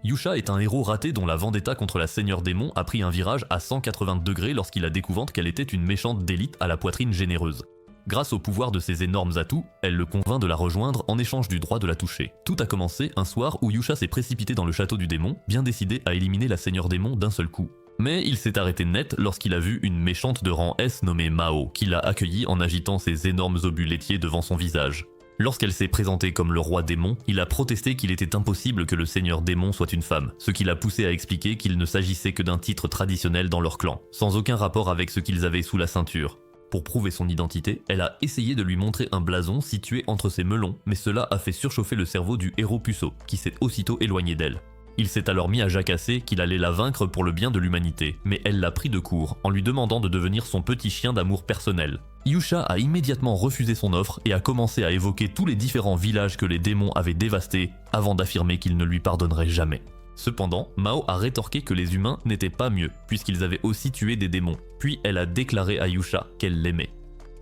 Yusha est un héros raté dont la vendetta contre la Seigneur Démon a pris un virage à 180 degrés lorsqu'il a découvert qu'elle était une méchante d'élite à la poitrine généreuse. Grâce au pouvoir de ses énormes atouts, elle le convainc de la rejoindre en échange du droit de la toucher. Tout a commencé un soir où Yusha s'est précipité dans le château du démon, bien décidé à éliminer la Seigneur Démon d'un seul coup. Mais il s'est arrêté net lorsqu'il a vu une méchante de rang S nommée Mao, qui l'a accueilli en agitant ses énormes obus laitiers devant son visage. Lorsqu'elle s'est présentée comme le roi démon, il a protesté qu'il était impossible que le seigneur démon soit une femme, ce qui l'a poussé à expliquer qu'il ne s'agissait que d'un titre traditionnel dans leur clan, sans aucun rapport avec ce qu'ils avaient sous la ceinture. Pour prouver son identité, elle a essayé de lui montrer un blason situé entre ses melons, mais cela a fait surchauffer le cerveau du héros puceau, qui s'est aussitôt éloigné d'elle. Il s'est alors mis à jacasser qu'il allait la vaincre pour le bien de l'humanité, mais elle l'a pris de court en lui demandant de devenir son petit chien d'amour personnel. Yusha a immédiatement refusé son offre et a commencé à évoquer tous les différents villages que les démons avaient dévastés avant d'affirmer qu'il ne lui pardonnerait jamais. Cependant, Mao a rétorqué que les humains n'étaient pas mieux, puisqu'ils avaient aussi tué des démons, puis elle a déclaré à Yusha qu'elle l'aimait.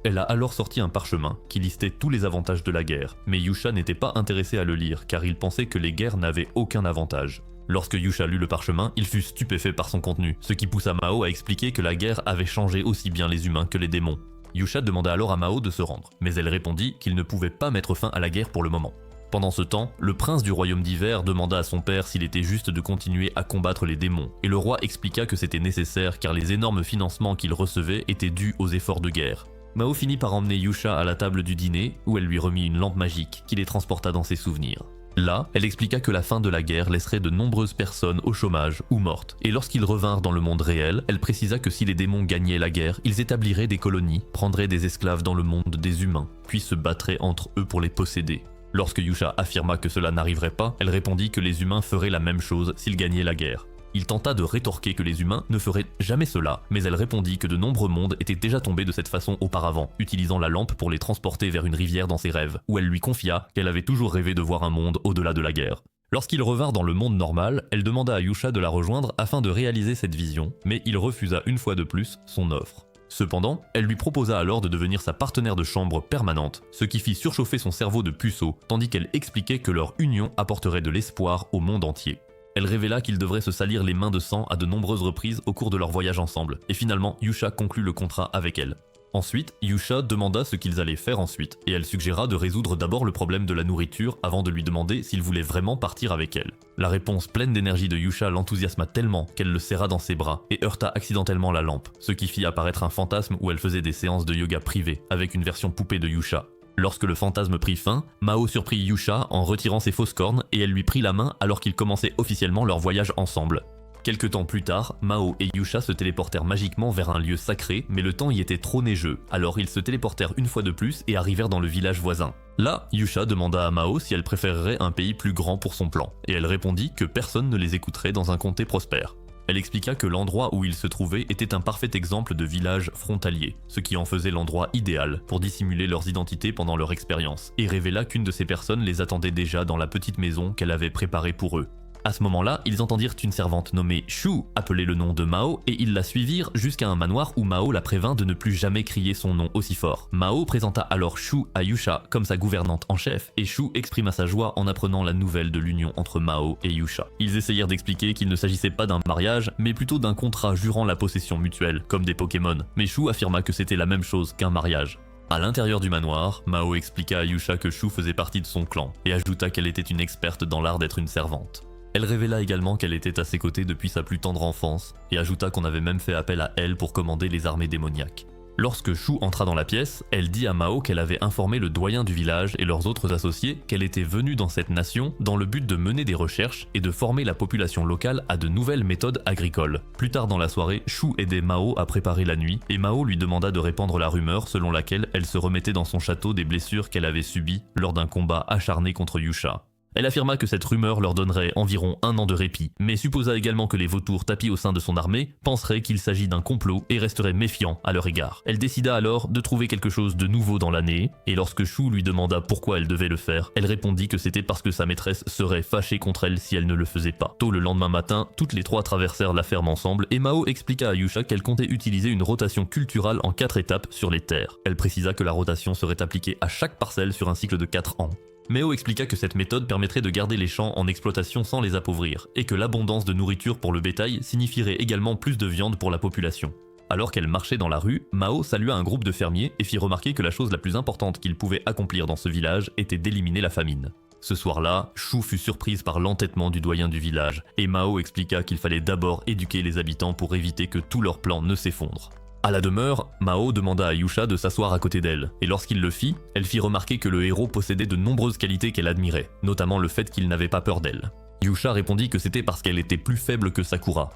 Elle a alors sorti un parchemin qui listait tous les avantages de la guerre, mais Yusha n'était pas intéressé à le lire car il pensait que les guerres n'avaient aucun avantage. Lorsque Yusha lut le parchemin, il fut stupéfait par son contenu, ce qui poussa Mao à expliquer que la guerre avait changé aussi bien les humains que les démons. Yusha demanda alors à Mao de se rendre, mais elle répondit qu'il ne pouvait pas mettre fin à la guerre pour le moment. Pendant ce temps, le prince du royaume d'hiver demanda à son père s'il était juste de continuer à combattre les démons, et le roi expliqua que c'était nécessaire car les énormes financements qu'il recevait étaient dus aux efforts de guerre. Mao finit par emmener Yusha à la table du dîner, où elle lui remit une lampe magique qui les transporta dans ses souvenirs. Là, elle expliqua que la fin de la guerre laisserait de nombreuses personnes au chômage ou mortes, et lorsqu'ils revinrent dans le monde réel, elle précisa que si les démons gagnaient la guerre, ils établiraient des colonies, prendraient des esclaves dans le monde des humains, puis se battraient entre eux pour les posséder. Lorsque Yusha affirma que cela n'arriverait pas, elle répondit que les humains feraient la même chose s'ils gagnaient la guerre. Il tenta de rétorquer que les humains ne feraient jamais cela, mais elle répondit que de nombreux mondes étaient déjà tombés de cette façon auparavant, utilisant la lampe pour les transporter vers une rivière dans ses rêves, où elle lui confia qu'elle avait toujours rêvé de voir un monde au-delà de la guerre. Lorsqu'ils revinrent dans le monde normal, elle demanda à Yusha de la rejoindre afin de réaliser cette vision, mais il refusa une fois de plus son offre. Cependant, elle lui proposa alors de devenir sa partenaire de chambre permanente, ce qui fit surchauffer son cerveau de puceau, tandis qu'elle expliquait que leur union apporterait de l'espoir au monde entier. Elle révéla qu'ils devraient se salir les mains de sang à de nombreuses reprises au cours de leur voyage ensemble, et finalement Yusha conclut le contrat avec elle. Ensuite, Yusha demanda ce qu'ils allaient faire ensuite, et elle suggéra de résoudre d'abord le problème de la nourriture avant de lui demander s'il voulait vraiment partir avec elle. La réponse pleine d'énergie de Yusha l'enthousiasma tellement qu'elle le serra dans ses bras et heurta accidentellement la lampe, ce qui fit apparaître un fantasme où elle faisait des séances de yoga privées avec une version poupée de Yusha. Lorsque le fantasme prit fin, Mao surprit Yusha en retirant ses fausses cornes et elle lui prit la main alors qu'ils commençaient officiellement leur voyage ensemble. Quelque temps plus tard, Mao et Yusha se téléportèrent magiquement vers un lieu sacré, mais le temps y était trop neigeux, alors ils se téléportèrent une fois de plus et arrivèrent dans le village voisin. Là, Yusha demanda à Mao si elle préférerait un pays plus grand pour son plan, et elle répondit que personne ne les écouterait dans un comté prospère. Elle expliqua que l'endroit où ils se trouvaient était un parfait exemple de village frontalier, ce qui en faisait l'endroit idéal pour dissimuler leurs identités pendant leur expérience, et révéla qu'une de ces personnes les attendait déjà dans la petite maison qu'elle avait préparée pour eux. À ce moment-là, ils entendirent une servante nommée Shu appeler le nom de Mao et ils la suivirent jusqu'à un manoir où Mao la prévint de ne plus jamais crier son nom aussi fort. Mao présenta alors Shu à Yusha comme sa gouvernante en chef et Shu exprima sa joie en apprenant la nouvelle de l'union entre Mao et Yusha. Ils essayèrent d'expliquer qu'il ne s'agissait pas d'un mariage, mais plutôt d'un contrat jurant la possession mutuelle, comme des Pokémon, mais Shu affirma que c'était la même chose qu'un mariage. À l'intérieur du manoir, Mao expliqua à Yusha que Shu faisait partie de son clan et ajouta qu'elle était une experte dans l'art d'être une servante. Elle révéla également qu'elle était à ses côtés depuis sa plus tendre enfance, et ajouta qu'on avait même fait appel à elle pour commander les armées démoniaques. Lorsque Shu entra dans la pièce, elle dit à Mao qu'elle avait informé le doyen du village et leurs autres associés qu'elle était venue dans cette nation dans le but de mener des recherches et de former la population locale à de nouvelles méthodes agricoles. Plus tard dans la soirée, Shu aidait Mao à préparer la nuit, et Mao lui demanda de répandre la rumeur selon laquelle elle se remettait dans son château des blessures qu'elle avait subies lors d'un combat acharné contre Yusha. Elle affirma que cette rumeur leur donnerait environ 1 an de répit, mais supposa également que les vautours tapis au sein de son armée penseraient qu'il s'agit d'un complot et resteraient méfiants à leur égard. Elle décida alors de trouver quelque chose de nouveau dans l'année, et lorsque Shu lui demanda pourquoi elle devait le faire, elle répondit que c'était parce que sa maîtresse serait fâchée contre elle si elle ne le faisait pas. Tôt le lendemain matin, toutes les trois traversèrent la ferme ensemble, et Mao expliqua à Yusha qu'elle comptait utiliser une rotation culturale en 4 étapes sur les terres. Elle précisa que la rotation serait appliquée à chaque parcelle sur un cycle de 4 ans. Meo expliqua que cette méthode permettrait de garder les champs en exploitation sans les appauvrir, et que l'abondance de nourriture pour le bétail signifierait également plus de viande pour la population. Alors qu'elle marchait dans la rue, Mao salua un groupe de fermiers et fit remarquer que la chose la plus importante qu'ils pouvaient accomplir dans ce village était d'éliminer la famine. Ce soir-là, Shu fut surprise par l'entêtement du doyen du village, et Mao expliqua qu'il fallait d'abord éduquer les habitants pour éviter que tous leurs plans ne s'effondrent. À la demeure, Mao demanda à Yusha de s'asseoir à côté d'elle, et lorsqu'il le fit, elle fit remarquer que le héros possédait de nombreuses qualités qu'elle admirait, notamment le fait qu'il n'avait pas peur d'elle. Yusha répondit que c'était parce qu'elle était plus faible que Sakura.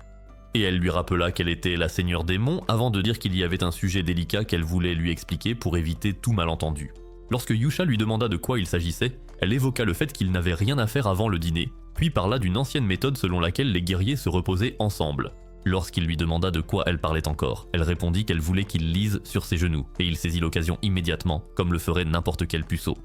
Et elle lui rappela qu'elle était la seigneur démon avant de dire qu'il y avait un sujet délicat qu'elle voulait lui expliquer pour éviter tout malentendu. Lorsque Yusha lui demanda de quoi il s'agissait, elle évoqua le fait qu'il n'avait rien à faire avant le dîner, puis parla d'une ancienne méthode selon laquelle les guerriers se reposaient ensemble. Lorsqu'il lui demanda de quoi elle parlait encore, elle répondit qu'elle voulait qu'il lise sur ses genoux, et il saisit l'occasion immédiatement, comme le ferait n'importe quel puceau.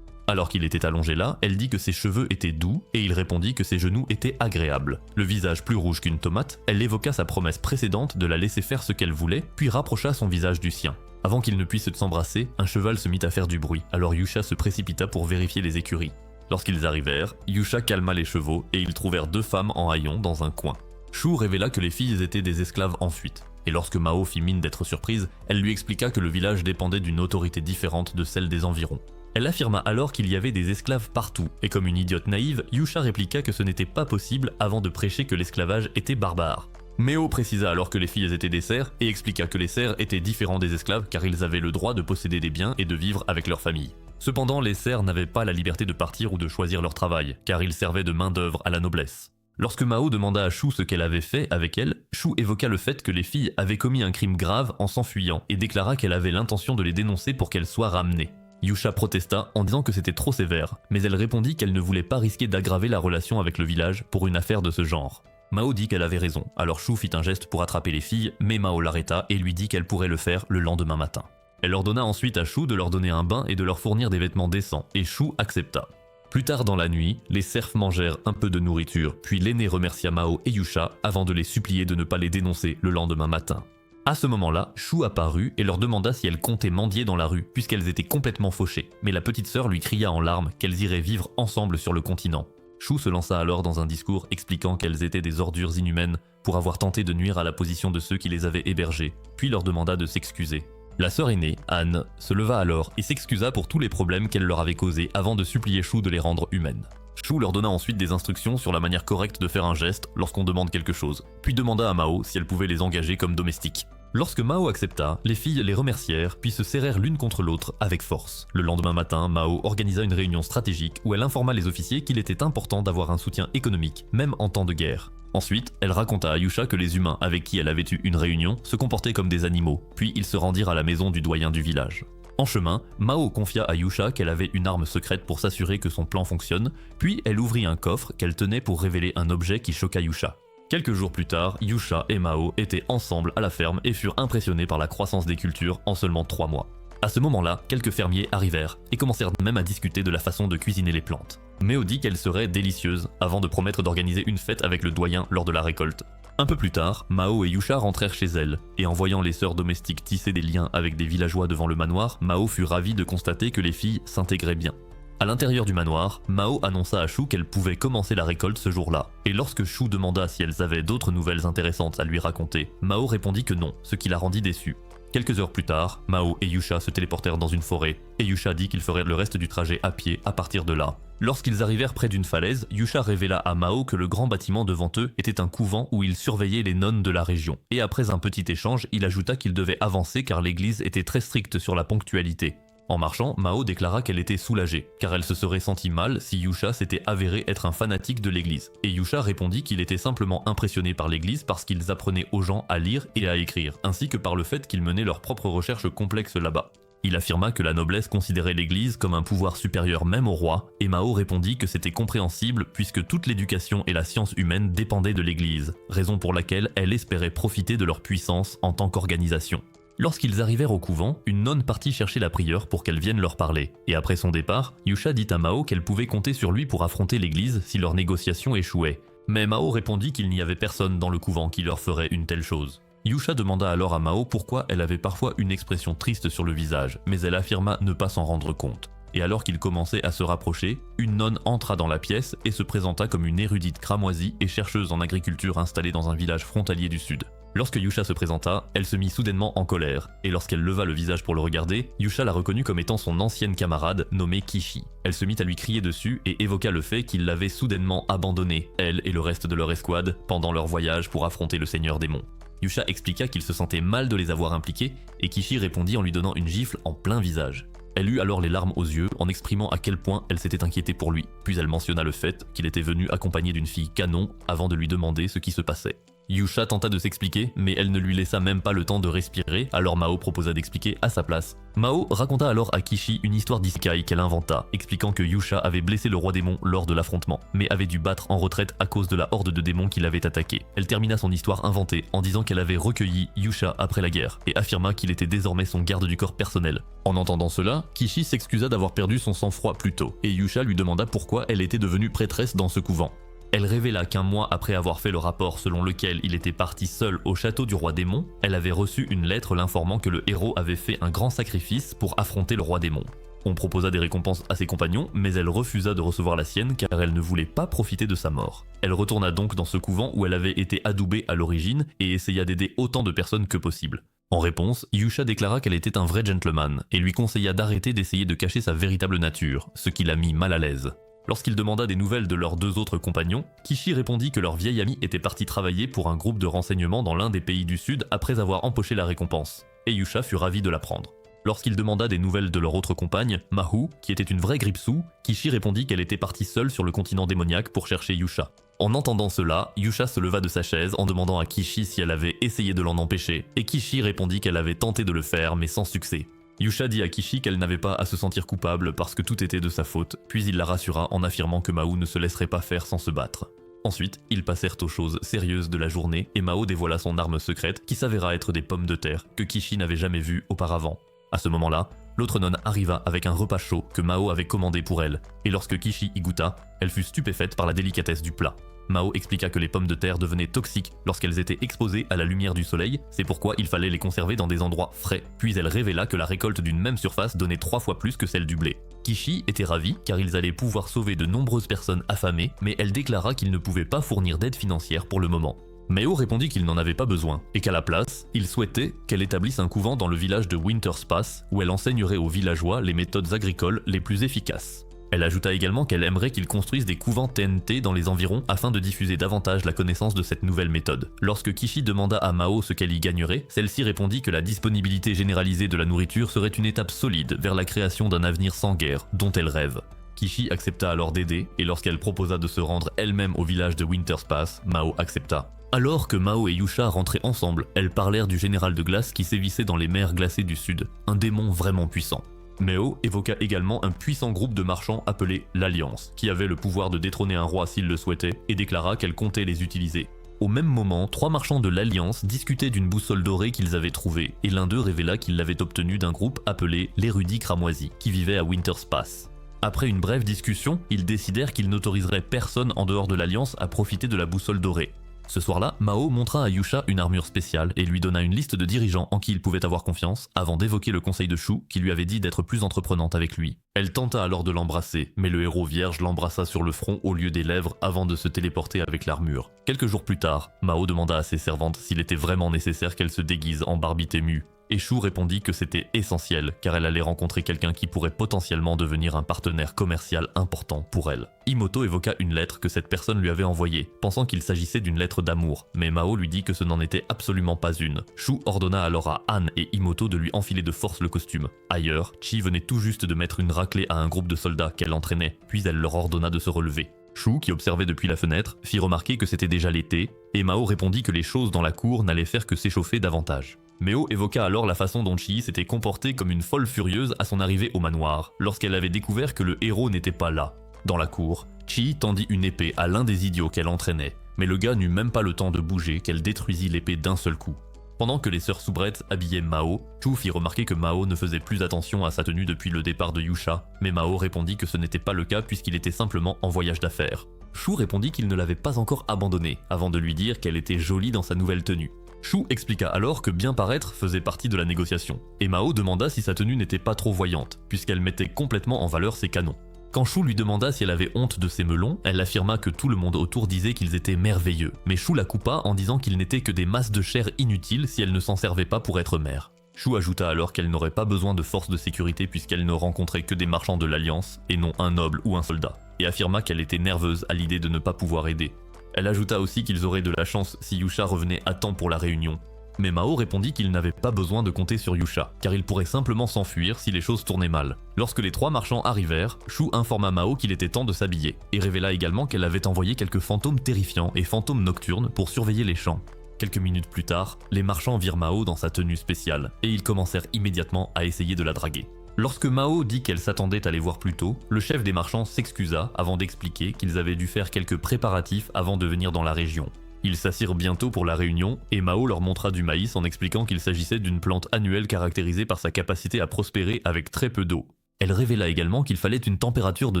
Alors qu'il était allongé là, elle dit que ses cheveux étaient doux, et il répondit que ses genoux étaient agréables. Le visage plus rouge qu'une tomate, elle évoqua sa promesse précédente de la laisser faire ce qu'elle voulait, puis rapprocha son visage du sien. Avant qu'ils ne puissent s'embrasser, un cheval se mit à faire du bruit, alors Yusha se précipita pour vérifier les écuries. Lorsqu'ils arrivèrent, Yusha calma les chevaux, et ils trouvèrent deux femmes en haillons dans un coin. Shu révéla que les filles étaient des esclaves en fuite, et lorsque Mao fit mine d'être surprise, elle lui expliqua que le village dépendait d'une autorité différente de celle des environs. Elle affirma alors qu'il y avait des esclaves partout, et comme une idiote naïve, Yusha répliqua que ce n'était pas possible avant de prêcher que l'esclavage était barbare. Meo précisa alors que les filles étaient des serfs, et expliqua que les serfs étaient différents des esclaves car ils avaient le droit de posséder des biens et de vivre avec leur famille. Cependant, les serfs n'avaient pas la liberté de partir ou de choisir leur travail, car ils servaient de main-d'œuvre à la noblesse. Lorsque Mao demanda à Shu ce qu'elle avait fait avec elle, Shu évoqua le fait que les filles avaient commis un crime grave en s'enfuyant et déclara qu'elle avait l'intention de les dénoncer pour qu'elles soient ramenées. Yusha protesta en disant que c'était trop sévère, mais elle répondit qu'elle ne voulait pas risquer d'aggraver la relation avec le village pour une affaire de ce genre. Mao dit qu'elle avait raison, alors Shu fit un geste pour attraper les filles, mais Mao l'arrêta et lui dit qu'elle pourrait le faire le lendemain matin. Elle ordonna ensuite à Shu de leur donner un bain et de leur fournir des vêtements décents, et Shu accepta. Plus tard dans la nuit, les serfs mangèrent un peu de nourriture, puis l'aîné remercia Mao et Yusha avant de les supplier de ne pas les dénoncer le lendemain matin. À ce moment-là, Shu apparut et leur demanda si elles comptaient mendier dans la rue, puisqu'elles étaient complètement fauchées, mais la petite sœur lui cria en larmes qu'elles iraient vivre ensemble sur le continent. Shu se lança alors dans un discours expliquant qu'elles étaient des ordures inhumaines pour avoir tenté de nuire à la position de ceux qui les avaient hébergées, puis leur demanda de s'excuser. La sœur aînée, Anne, se leva alors et s'excusa pour tous les problèmes qu'elle leur avait causés avant de supplier Shu de les rendre humaines. Shu leur donna ensuite des instructions sur la manière correcte de faire un geste lorsqu'on demande quelque chose, puis demanda à Mao si elle pouvait les engager comme domestiques. Lorsque Mao accepta, les filles les remercièrent puis se serrèrent l'une contre l'autre avec force. Le lendemain matin, Mao organisa une réunion stratégique où elle informa les officiers qu'il était important d'avoir un soutien économique, même en temps de guerre. Ensuite, elle raconta à Yusha que les humains avec qui elle avait eu une réunion se comportaient comme des animaux, puis ils se rendirent à la maison du doyen du village. En chemin, Mao confia à Yusha qu'elle avait une arme secrète pour s'assurer que son plan fonctionne, puis elle ouvrit un coffre qu'elle tenait pour révéler un objet qui choqua Yusha. Quelques jours plus tard, Yusha et Mao étaient ensemble à la ferme et furent impressionnés par la croissance des cultures en seulement 3 mois. À ce moment-là, quelques fermiers arrivèrent et commencèrent même à discuter de la façon de cuisiner les plantes. Meo dit qu'elle serait délicieuse avant de promettre d'organiser une fête avec le doyen lors de la récolte. Un peu plus tard, Mao et Yusha rentrèrent chez elle, et en voyant les sœurs domestiques tisser des liens avec des villageois devant le manoir, Mao fut ravi de constater que les filles s'intégraient bien. À l'intérieur du manoir, Mao annonça à Shu qu'elle pouvait commencer la récolte ce jour-là, et lorsque Shu demanda si elles avaient d'autres nouvelles intéressantes à lui raconter, Mao répondit que non, ce qui la rendit déçue. Quelques heures plus tard, Mao et Yusha se téléportèrent dans une forêt, et Yusha dit qu'il ferait le reste du trajet à pied à partir de là. Lorsqu'ils arrivèrent près d'une falaise, Yusha révéla à Mao que le grand bâtiment devant eux était un couvent où ils surveillaient les nonnes de la région, et après un petit échange, il ajouta qu'ils devaient avancer car l'église était très stricte sur la ponctualité. En marchant, Mao déclara qu'elle était soulagée, car elle se serait sentie mal si Yusha s'était avéré être un fanatique de l'église. Et Yusha répondit qu'il était simplement impressionné par l'église parce qu'ils apprenaient aux gens à lire et à écrire, ainsi que par le fait qu'ils menaient leurs propres recherches complexes là-bas. Il affirma que la noblesse considérait l'église comme un pouvoir supérieur même au roi, et Mao répondit que c'était compréhensible puisque toute l'éducation et la science humaine dépendaient de l'église, raison pour laquelle elle espérait profiter de leur puissance en tant qu'organisation. Lorsqu'ils arrivèrent au couvent, une nonne partit chercher la prieure pour qu'elle vienne leur parler, et après son départ, Yusha dit à Mao qu'elle pouvait compter sur lui pour affronter l'église si leur négociation échouait. Mais Mao répondit qu'il n'y avait personne dans le couvent qui leur ferait une telle chose. Yusha demanda alors à Mao pourquoi elle avait parfois une expression triste sur le visage, mais elle affirma ne pas s'en rendre compte. et alors qu'il commençait à se rapprocher, une nonne entra dans la pièce et se présenta comme une érudite cramoisie et chercheuse en agriculture installée dans un village frontalier du sud. Lorsque Yusha se présenta, elle se mit soudainement en colère, et lorsqu'elle leva le visage pour le regarder, Yusha la reconnut comme étant son ancienne camarade nommée Kishi. Elle se mit à lui crier dessus et évoqua le fait qu'il l'avait soudainement abandonnée, elle et le reste de leur escouade, pendant leur voyage pour affronter le Seigneur Démon. Yusha expliqua qu'il se sentait mal de les avoir impliqués, et Kishi répondit en lui donnant une gifle en plein visage. Elle eut alors les larmes aux yeux en exprimant à quel point elle s'était inquiétée pour lui, puis elle mentionna le fait qu'il était venu accompagné d'une fille canon avant de lui demander ce qui se passait. Yusha tenta de s'expliquer, mais elle ne lui laissa même pas le temps de respirer, alors Mao proposa d'expliquer à sa place. Mao raconta alors à Kishi une histoire d'isekai qu'elle inventa, expliquant que Yusha avait blessé le roi démon lors de l'affrontement, mais avait dû battre en retraite à cause de la horde de démons qui l'avait attaqué. Elle termina son histoire inventée en disant qu'elle avait recueilli Yusha après la guerre, et affirma qu'il était désormais son garde du corps personnel. En entendant cela, Kishi s'excusa d'avoir perdu son sang-froid plus tôt, et Yusha lui demanda pourquoi elle était devenue prêtresse dans ce couvent. Elle révéla qu'un mois après avoir fait le rapport selon lequel il était parti seul au château du roi démon, elle avait reçu une lettre l'informant que le héros avait fait un grand sacrifice pour affronter le roi démon. On proposa des récompenses à ses compagnons, mais elle refusa de recevoir la sienne car elle ne voulait pas profiter de sa mort. Elle retourna donc dans ce couvent où elle avait été adoubée à l'origine et essaya d'aider autant de personnes que possible. En réponse, Yusha déclara qu'elle était un vrai gentleman et lui conseilla d'arrêter d'essayer de cacher sa véritable nature, ce qui la mit mal à l'aise. Lorsqu'il demanda des nouvelles de leurs deux autres compagnons, Kishi répondit que leur vieil ami était parti travailler pour un groupe de renseignement dans l'un des pays du sud après avoir empoché la récompense, et Yusha fut ravi de l'apprendre. Lorsqu'il demanda des nouvelles de leur autre compagne, Mahu, qui était une vraie Gripsou, Kishi répondit qu'elle était partie seule sur le continent démoniaque pour chercher Yusha. En entendant cela, Yusha se leva de sa chaise en demandant à Kishi si elle avait essayé de l'en empêcher, et Kishi répondit qu'elle avait tenté de le faire mais sans succès. Yusha dit à Kishi qu'elle n'avait pas à se sentir coupable parce que tout était de sa faute, puis il la rassura en affirmant que Mao ne se laisserait pas faire sans se battre. Ensuite, ils passèrent aux choses sérieuses de la journée et Mao dévoila son arme secrète qui s'avéra être des pommes de terre que Kishi n'avait jamais vues auparavant. À ce moment-là, l'autre nonne arriva avec un repas chaud que Mao avait commandé pour elle, et lorsque Kishi y goûta, elle fut stupéfaite par la délicatesse du plat. Mao expliqua que les pommes de terre devenaient toxiques lorsqu'elles étaient exposées à la lumière du soleil, c'est pourquoi il fallait les conserver dans des endroits frais, puis elle révéla que la récolte d'une même surface donnait 3 fois plus que celle du blé. Kishi était ravi car ils allaient pouvoir sauver de nombreuses personnes affamées, mais elle déclara qu'ils ne pouvaient pas fournir d'aide financière pour le moment. Mao répondit qu'il n'en avait pas besoin, et qu'à la place, il souhaitait qu'elle établisse un couvent dans le village de Winter's Pass, où elle enseignerait aux villageois les méthodes agricoles les plus efficaces. Elle ajouta également qu'elle aimerait qu'ils construisent des couvents TNT dans les environs afin de diffuser davantage la connaissance de cette nouvelle méthode. Lorsque Kishi demanda à Mao ce qu'elle y gagnerait, celle-ci répondit que la disponibilité généralisée de la nourriture serait une étape solide vers la création d'un avenir sans guerre, dont elle rêve. Kishi accepta alors d'aider, et lorsqu'elle proposa de se rendre elle-même au village de Winter's Pass, Mao accepta. Alors que Mao et Yusha rentraient ensemble, elles parlèrent du général de glace qui sévissait dans les mers glacées du sud, un démon vraiment puissant. Mao évoqua également un puissant groupe de marchands appelé l'Alliance, qui avait le pouvoir de détrôner un roi s'il le souhaitait, et déclara qu'elle comptait les utiliser. Au même moment, 3 marchands de l'Alliance discutaient d'une boussole dorée qu'ils avaient trouvée, et l'un d'eux révéla qu'il l'avait obtenue d'un groupe appelé l'Érudit Cramoisi, qui vivait à Winter's Pass. Après une brève discussion, ils décidèrent qu'ils n'autoriseraient personne en dehors de l'Alliance à profiter de la boussole dorée. Ce soir-là, Mao montra à Yusha une armure spéciale et lui donna une liste de dirigeants en qui il pouvait avoir confiance avant d'évoquer le conseil de Shu qui lui avait dit d'être plus entreprenante avec lui. Elle tenta alors de l'embrasser, mais le héros vierge l'embrassa sur le front au lieu des lèvres avant de se téléporter avec l'armure. Quelques jours plus tard, Mao demanda à ses servantes s'il était vraiment nécessaire qu'elle se déguise en Barbie Mu. Et Shu répondit que c'était essentiel car elle allait rencontrer quelqu'un qui pourrait potentiellement devenir un partenaire commercial important pour elle. Imoto évoqua une lettre que cette personne lui avait envoyée, pensant qu'il s'agissait d'une lettre d'amour, mais Mao lui dit que ce n'en était absolument pas une. Shu ordonna alors à Han et Imoto de lui enfiler de force le costume. Ailleurs, Chi venait tout juste de mettre une raclée à un groupe de soldats qu'elle entraînait, puis elle leur ordonna de se relever. Shu, qui observait depuis la fenêtre, fit remarquer que c'était déjà l'été, et Mao répondit que les choses dans la cour n'allaient faire que s'échauffer davantage. Mao évoqua alors la façon dont Chi s'était comportée comme une folle furieuse à son arrivée au manoir, lorsqu'elle avait découvert que le héros n'était pas là. Dans la cour, Chi tendit une épée à l'un des idiots qu'elle entraînait, mais le gars n'eut même pas le temps de bouger qu'elle détruisit l'épée d'un seul coup. Pendant que les sœurs soubrettes habillaient Mao, Chu fit remarquer que Mao ne faisait plus attention à sa tenue depuis le départ de Yusha, mais Mao répondit que ce n'était pas le cas puisqu'il était simplement en voyage d'affaires. Shu répondit qu'il ne l'avait pas encore abandonnée, avant de lui dire qu'elle était jolie dans sa nouvelle tenue. Shu expliqua alors que bien paraître faisait partie de la négociation, et Mao demanda si sa tenue n'était pas trop voyante, puisqu'elle mettait complètement en valeur ses canons. Quand Shu lui demanda si elle avait honte de ses melons, elle affirma que tout le monde autour disait qu'ils étaient merveilleux, mais Shu la coupa en disant qu'ils n'étaient que des masses de chair inutiles si elle ne s'en servait pas pour être mère. Shu ajouta alors qu'elle n'aurait pas besoin de forces de sécurité puisqu'elle ne rencontrait que des marchands de l'Alliance, et non un noble ou un soldat, et affirma qu'elle était nerveuse à l'idée de ne pas pouvoir aider. Elle ajouta aussi qu'ils auraient de la chance si Yusha revenait à temps pour la réunion. Mais Mao répondit qu'il n'avait pas besoin de compter sur Yusha, car il pourrait simplement s'enfuir si les choses tournaient mal. Lorsque les 3 marchands arrivèrent, Shu informa Mao qu'il était temps de s'habiller, et révéla également qu'elle avait envoyé quelques fantômes terrifiants et fantômes nocturnes pour surveiller les champs. Quelques minutes plus tard, les marchands virent Mao dans sa tenue spéciale, et ils commencèrent immédiatement à essayer de la draguer. Lorsque Mao dit qu'elle s'attendait à les voir plus tôt, le chef des marchands s'excusa avant d'expliquer qu'ils avaient dû faire quelques préparatifs avant de venir dans la région. Ils s'assirent bientôt pour la réunion, et Mao leur montra du maïs en expliquant qu'il s'agissait d'une plante annuelle caractérisée par sa capacité à prospérer avec très peu d'eau. Elle révéla également qu'il fallait une température de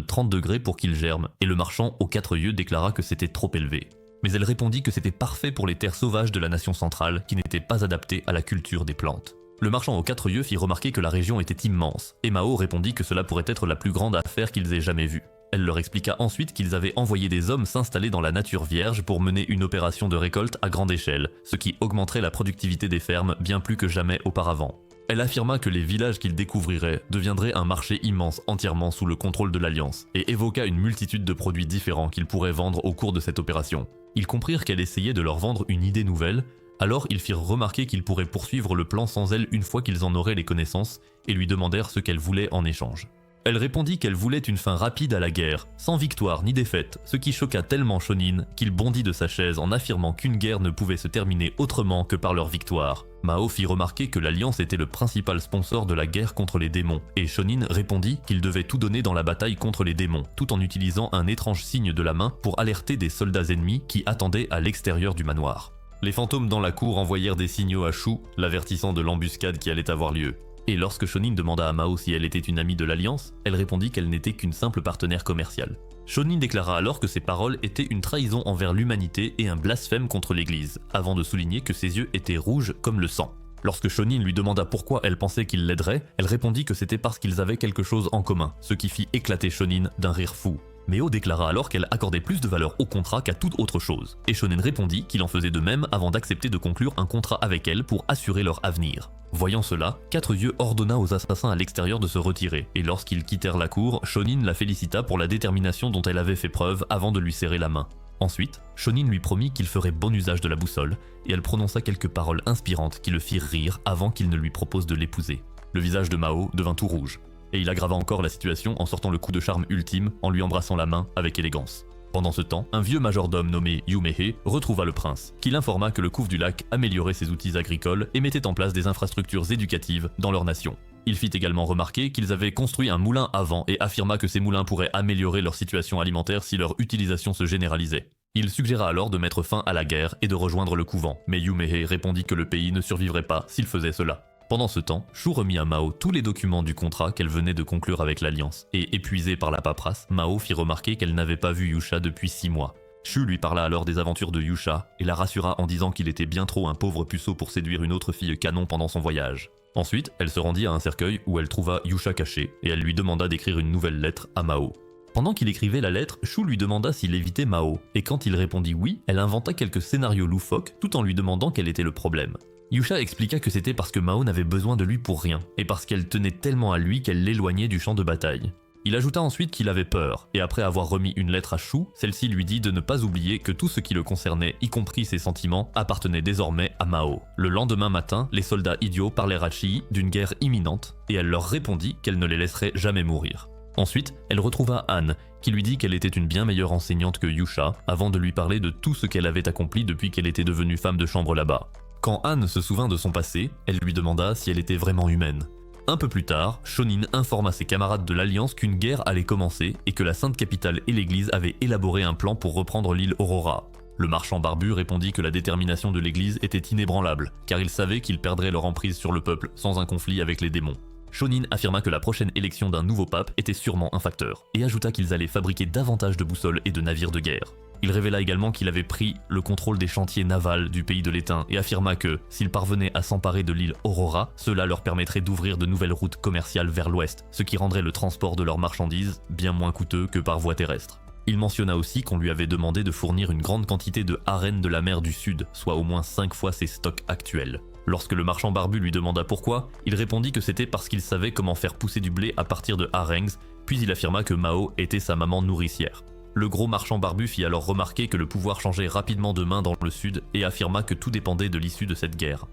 30 degrés pour qu'il germe, et le marchand aux 4 yeux déclara que c'était trop élevé. Mais elle répondit que c'était parfait pour les terres sauvages de la nation centrale qui n'étaient pas adaptées à la culture des plantes. Le marchand aux 4 yeux fit remarquer que la région était immense, et Mao répondit que cela pourrait être la plus grande affaire qu'ils aient jamais vue. Elle leur expliqua ensuite qu'ils avaient envoyé des hommes s'installer dans la nature vierge pour mener une opération de récolte à grande échelle, ce qui augmenterait la productivité des fermes bien plus que jamais auparavant. Elle affirma que les villages qu'ils découvriraient deviendraient un marché immense entièrement sous le contrôle de l'Alliance, et évoqua une multitude de produits différents qu'ils pourraient vendre au cours de cette opération. Ils comprirent qu'elle essayait de leur vendre une idée nouvelle, alors ils firent remarquer qu'ils pourraient poursuivre le plan sans elle une fois qu'ils en auraient les connaissances, et lui demandèrent ce qu'elle voulait en échange. Elle répondit qu'elle voulait une fin rapide à la guerre, sans victoire ni défaite, ce qui choqua tellement Shonin qu'il bondit de sa chaise en affirmant qu'une guerre ne pouvait se terminer autrement que par leur victoire. Mao fit remarquer que l'Alliance était le principal sponsor de la guerre contre les démons, et Shonin répondit qu'il devait tout donner dans la bataille contre les démons, tout en utilisant un étrange signe de la main pour alerter des soldats ennemis qui attendaient à l'extérieur du manoir. Les fantômes dans la cour envoyèrent des signaux à Shu, l'avertissant de l'embuscade qui allait avoir lieu. Et lorsque Shonin demanda à Mao si elle était une amie de l'Alliance, elle répondit qu'elle n'était qu'une simple partenaire commerciale. Shonin déclara alors que ses paroles étaient une trahison envers l'humanité et un blasphème contre l'Église, avant de souligner que ses yeux étaient rouges comme le sang. Lorsque Shonin lui demanda pourquoi elle pensait qu'il l'aiderait, elle répondit que c'était parce qu'ils avaient quelque chose en commun, ce qui fit éclater Shonin d'un rire fou. Meo déclara alors qu'elle accordait plus de valeur au contrat qu'à toute autre chose, et Shonen répondit qu'il en faisait de même avant d'accepter de conclure un contrat avec elle pour assurer leur avenir. Voyant cela, 4 yeux ordonna aux assassins à l'extérieur de se retirer, et lorsqu'ils quittèrent la cour, Shonin la félicita pour la détermination dont elle avait fait preuve avant de lui serrer la main. Ensuite, Shonin lui promit qu'il ferait bon usage de la boussole, et elle prononça quelques paroles inspirantes qui le firent rire avant qu'il ne lui propose de l'épouser. Le visage de Mao devint tout rouge, et il aggrava encore la situation en sortant le coup de charme ultime en lui embrassant la main avec élégance. Pendant ce temps, un vieux majordome nommé Yumehe retrouva le prince, qui l'informa que le couvent du lac améliorait ses outils agricoles et mettait en place des infrastructures éducatives dans leur nation. Il fit également remarquer qu'ils avaient construit un moulin avant et affirma que ces moulins pourraient améliorer leur situation alimentaire si leur utilisation se généralisait. Il suggéra alors de mettre fin à la guerre et de rejoindre le couvent, mais Yumehe répondit que le pays ne survivrait pas s'il faisait cela. Pendant ce temps, Shu remit à Mao tous les documents du contrat qu'elle venait de conclure avec l'Alliance, et épuisée par la paperasse, Mao fit remarquer qu'elle n'avait pas vu Yusha depuis 6 mois. Shu lui parla alors des aventures de Yusha, et la rassura en disant qu'il était bien trop un pauvre puceau pour séduire une autre fille canon pendant son voyage. Ensuite, elle se rendit à un cercueil où elle trouva Yusha caché, et elle lui demanda d'écrire une nouvelle lettre à Mao. Pendant qu'il écrivait la lettre, Shu lui demanda s'il évitait Mao, et quand il répondit oui, elle inventa quelques scénarios loufoques tout en lui demandant quel était le problème. Yusha expliqua que c'était parce que Mao n'avait besoin de lui pour rien, et parce qu'elle tenait tellement à lui qu'elle l'éloignait du champ de bataille. Il ajouta ensuite qu'il avait peur, et après avoir remis une lettre à Shu, celle-ci lui dit de ne pas oublier que tout ce qui le concernait, y compris ses sentiments, appartenait désormais à Mao. Le lendemain matin, les soldats idiots parlèrent à Chii d'une guerre imminente, et elle leur répondit qu'elle ne les laisserait jamais mourir. Ensuite, elle retrouva Han, qui lui dit qu'elle était une bien meilleure enseignante que Yusha, avant de lui parler de tout ce qu'elle avait accompli depuis qu'elle était devenue femme de chambre là-bas. Quand Han se souvint de son passé, elle lui demanda si elle était vraiment humaine. Un peu plus tard, Shonin informa ses camarades de l'Alliance qu'une guerre allait commencer et que la Sainte Capitale et l'Église avaient élaboré un plan pour reprendre l'île Aurora. Le marchand barbu répondit que la détermination de l'Église était inébranlable, car il savait qu'ils perdraient leur emprise sur le peuple sans un conflit avec les démons. Shonin affirma que la prochaine élection d'un nouveau pape était sûrement un facteur, et ajouta qu'ils allaient fabriquer davantage de boussoles et de navires de guerre. Il révéla également qu'il avait pris le contrôle des chantiers navals du pays de l'étain et affirma que, s'ils parvenaient à s'emparer de l'île Aurora, cela leur permettrait d'ouvrir de nouvelles routes commerciales vers l'ouest, ce qui rendrait le transport de leurs marchandises bien moins coûteux que par voie terrestre. Il mentionna aussi qu'on lui avait demandé de fournir une grande quantité de hareng de la mer du Sud, soit au moins 5 fois ses stocks actuels. Lorsque le marchand barbu lui demanda pourquoi, il répondit que c'était parce qu'il savait comment faire pousser du blé à partir de harengs, puis il affirma que Mao était sa maman nourricière. Le gros marchand barbu fit alors remarquer que le pouvoir changeait rapidement de main dans le sud et affirma que tout dépendait de l'issue de cette guerre.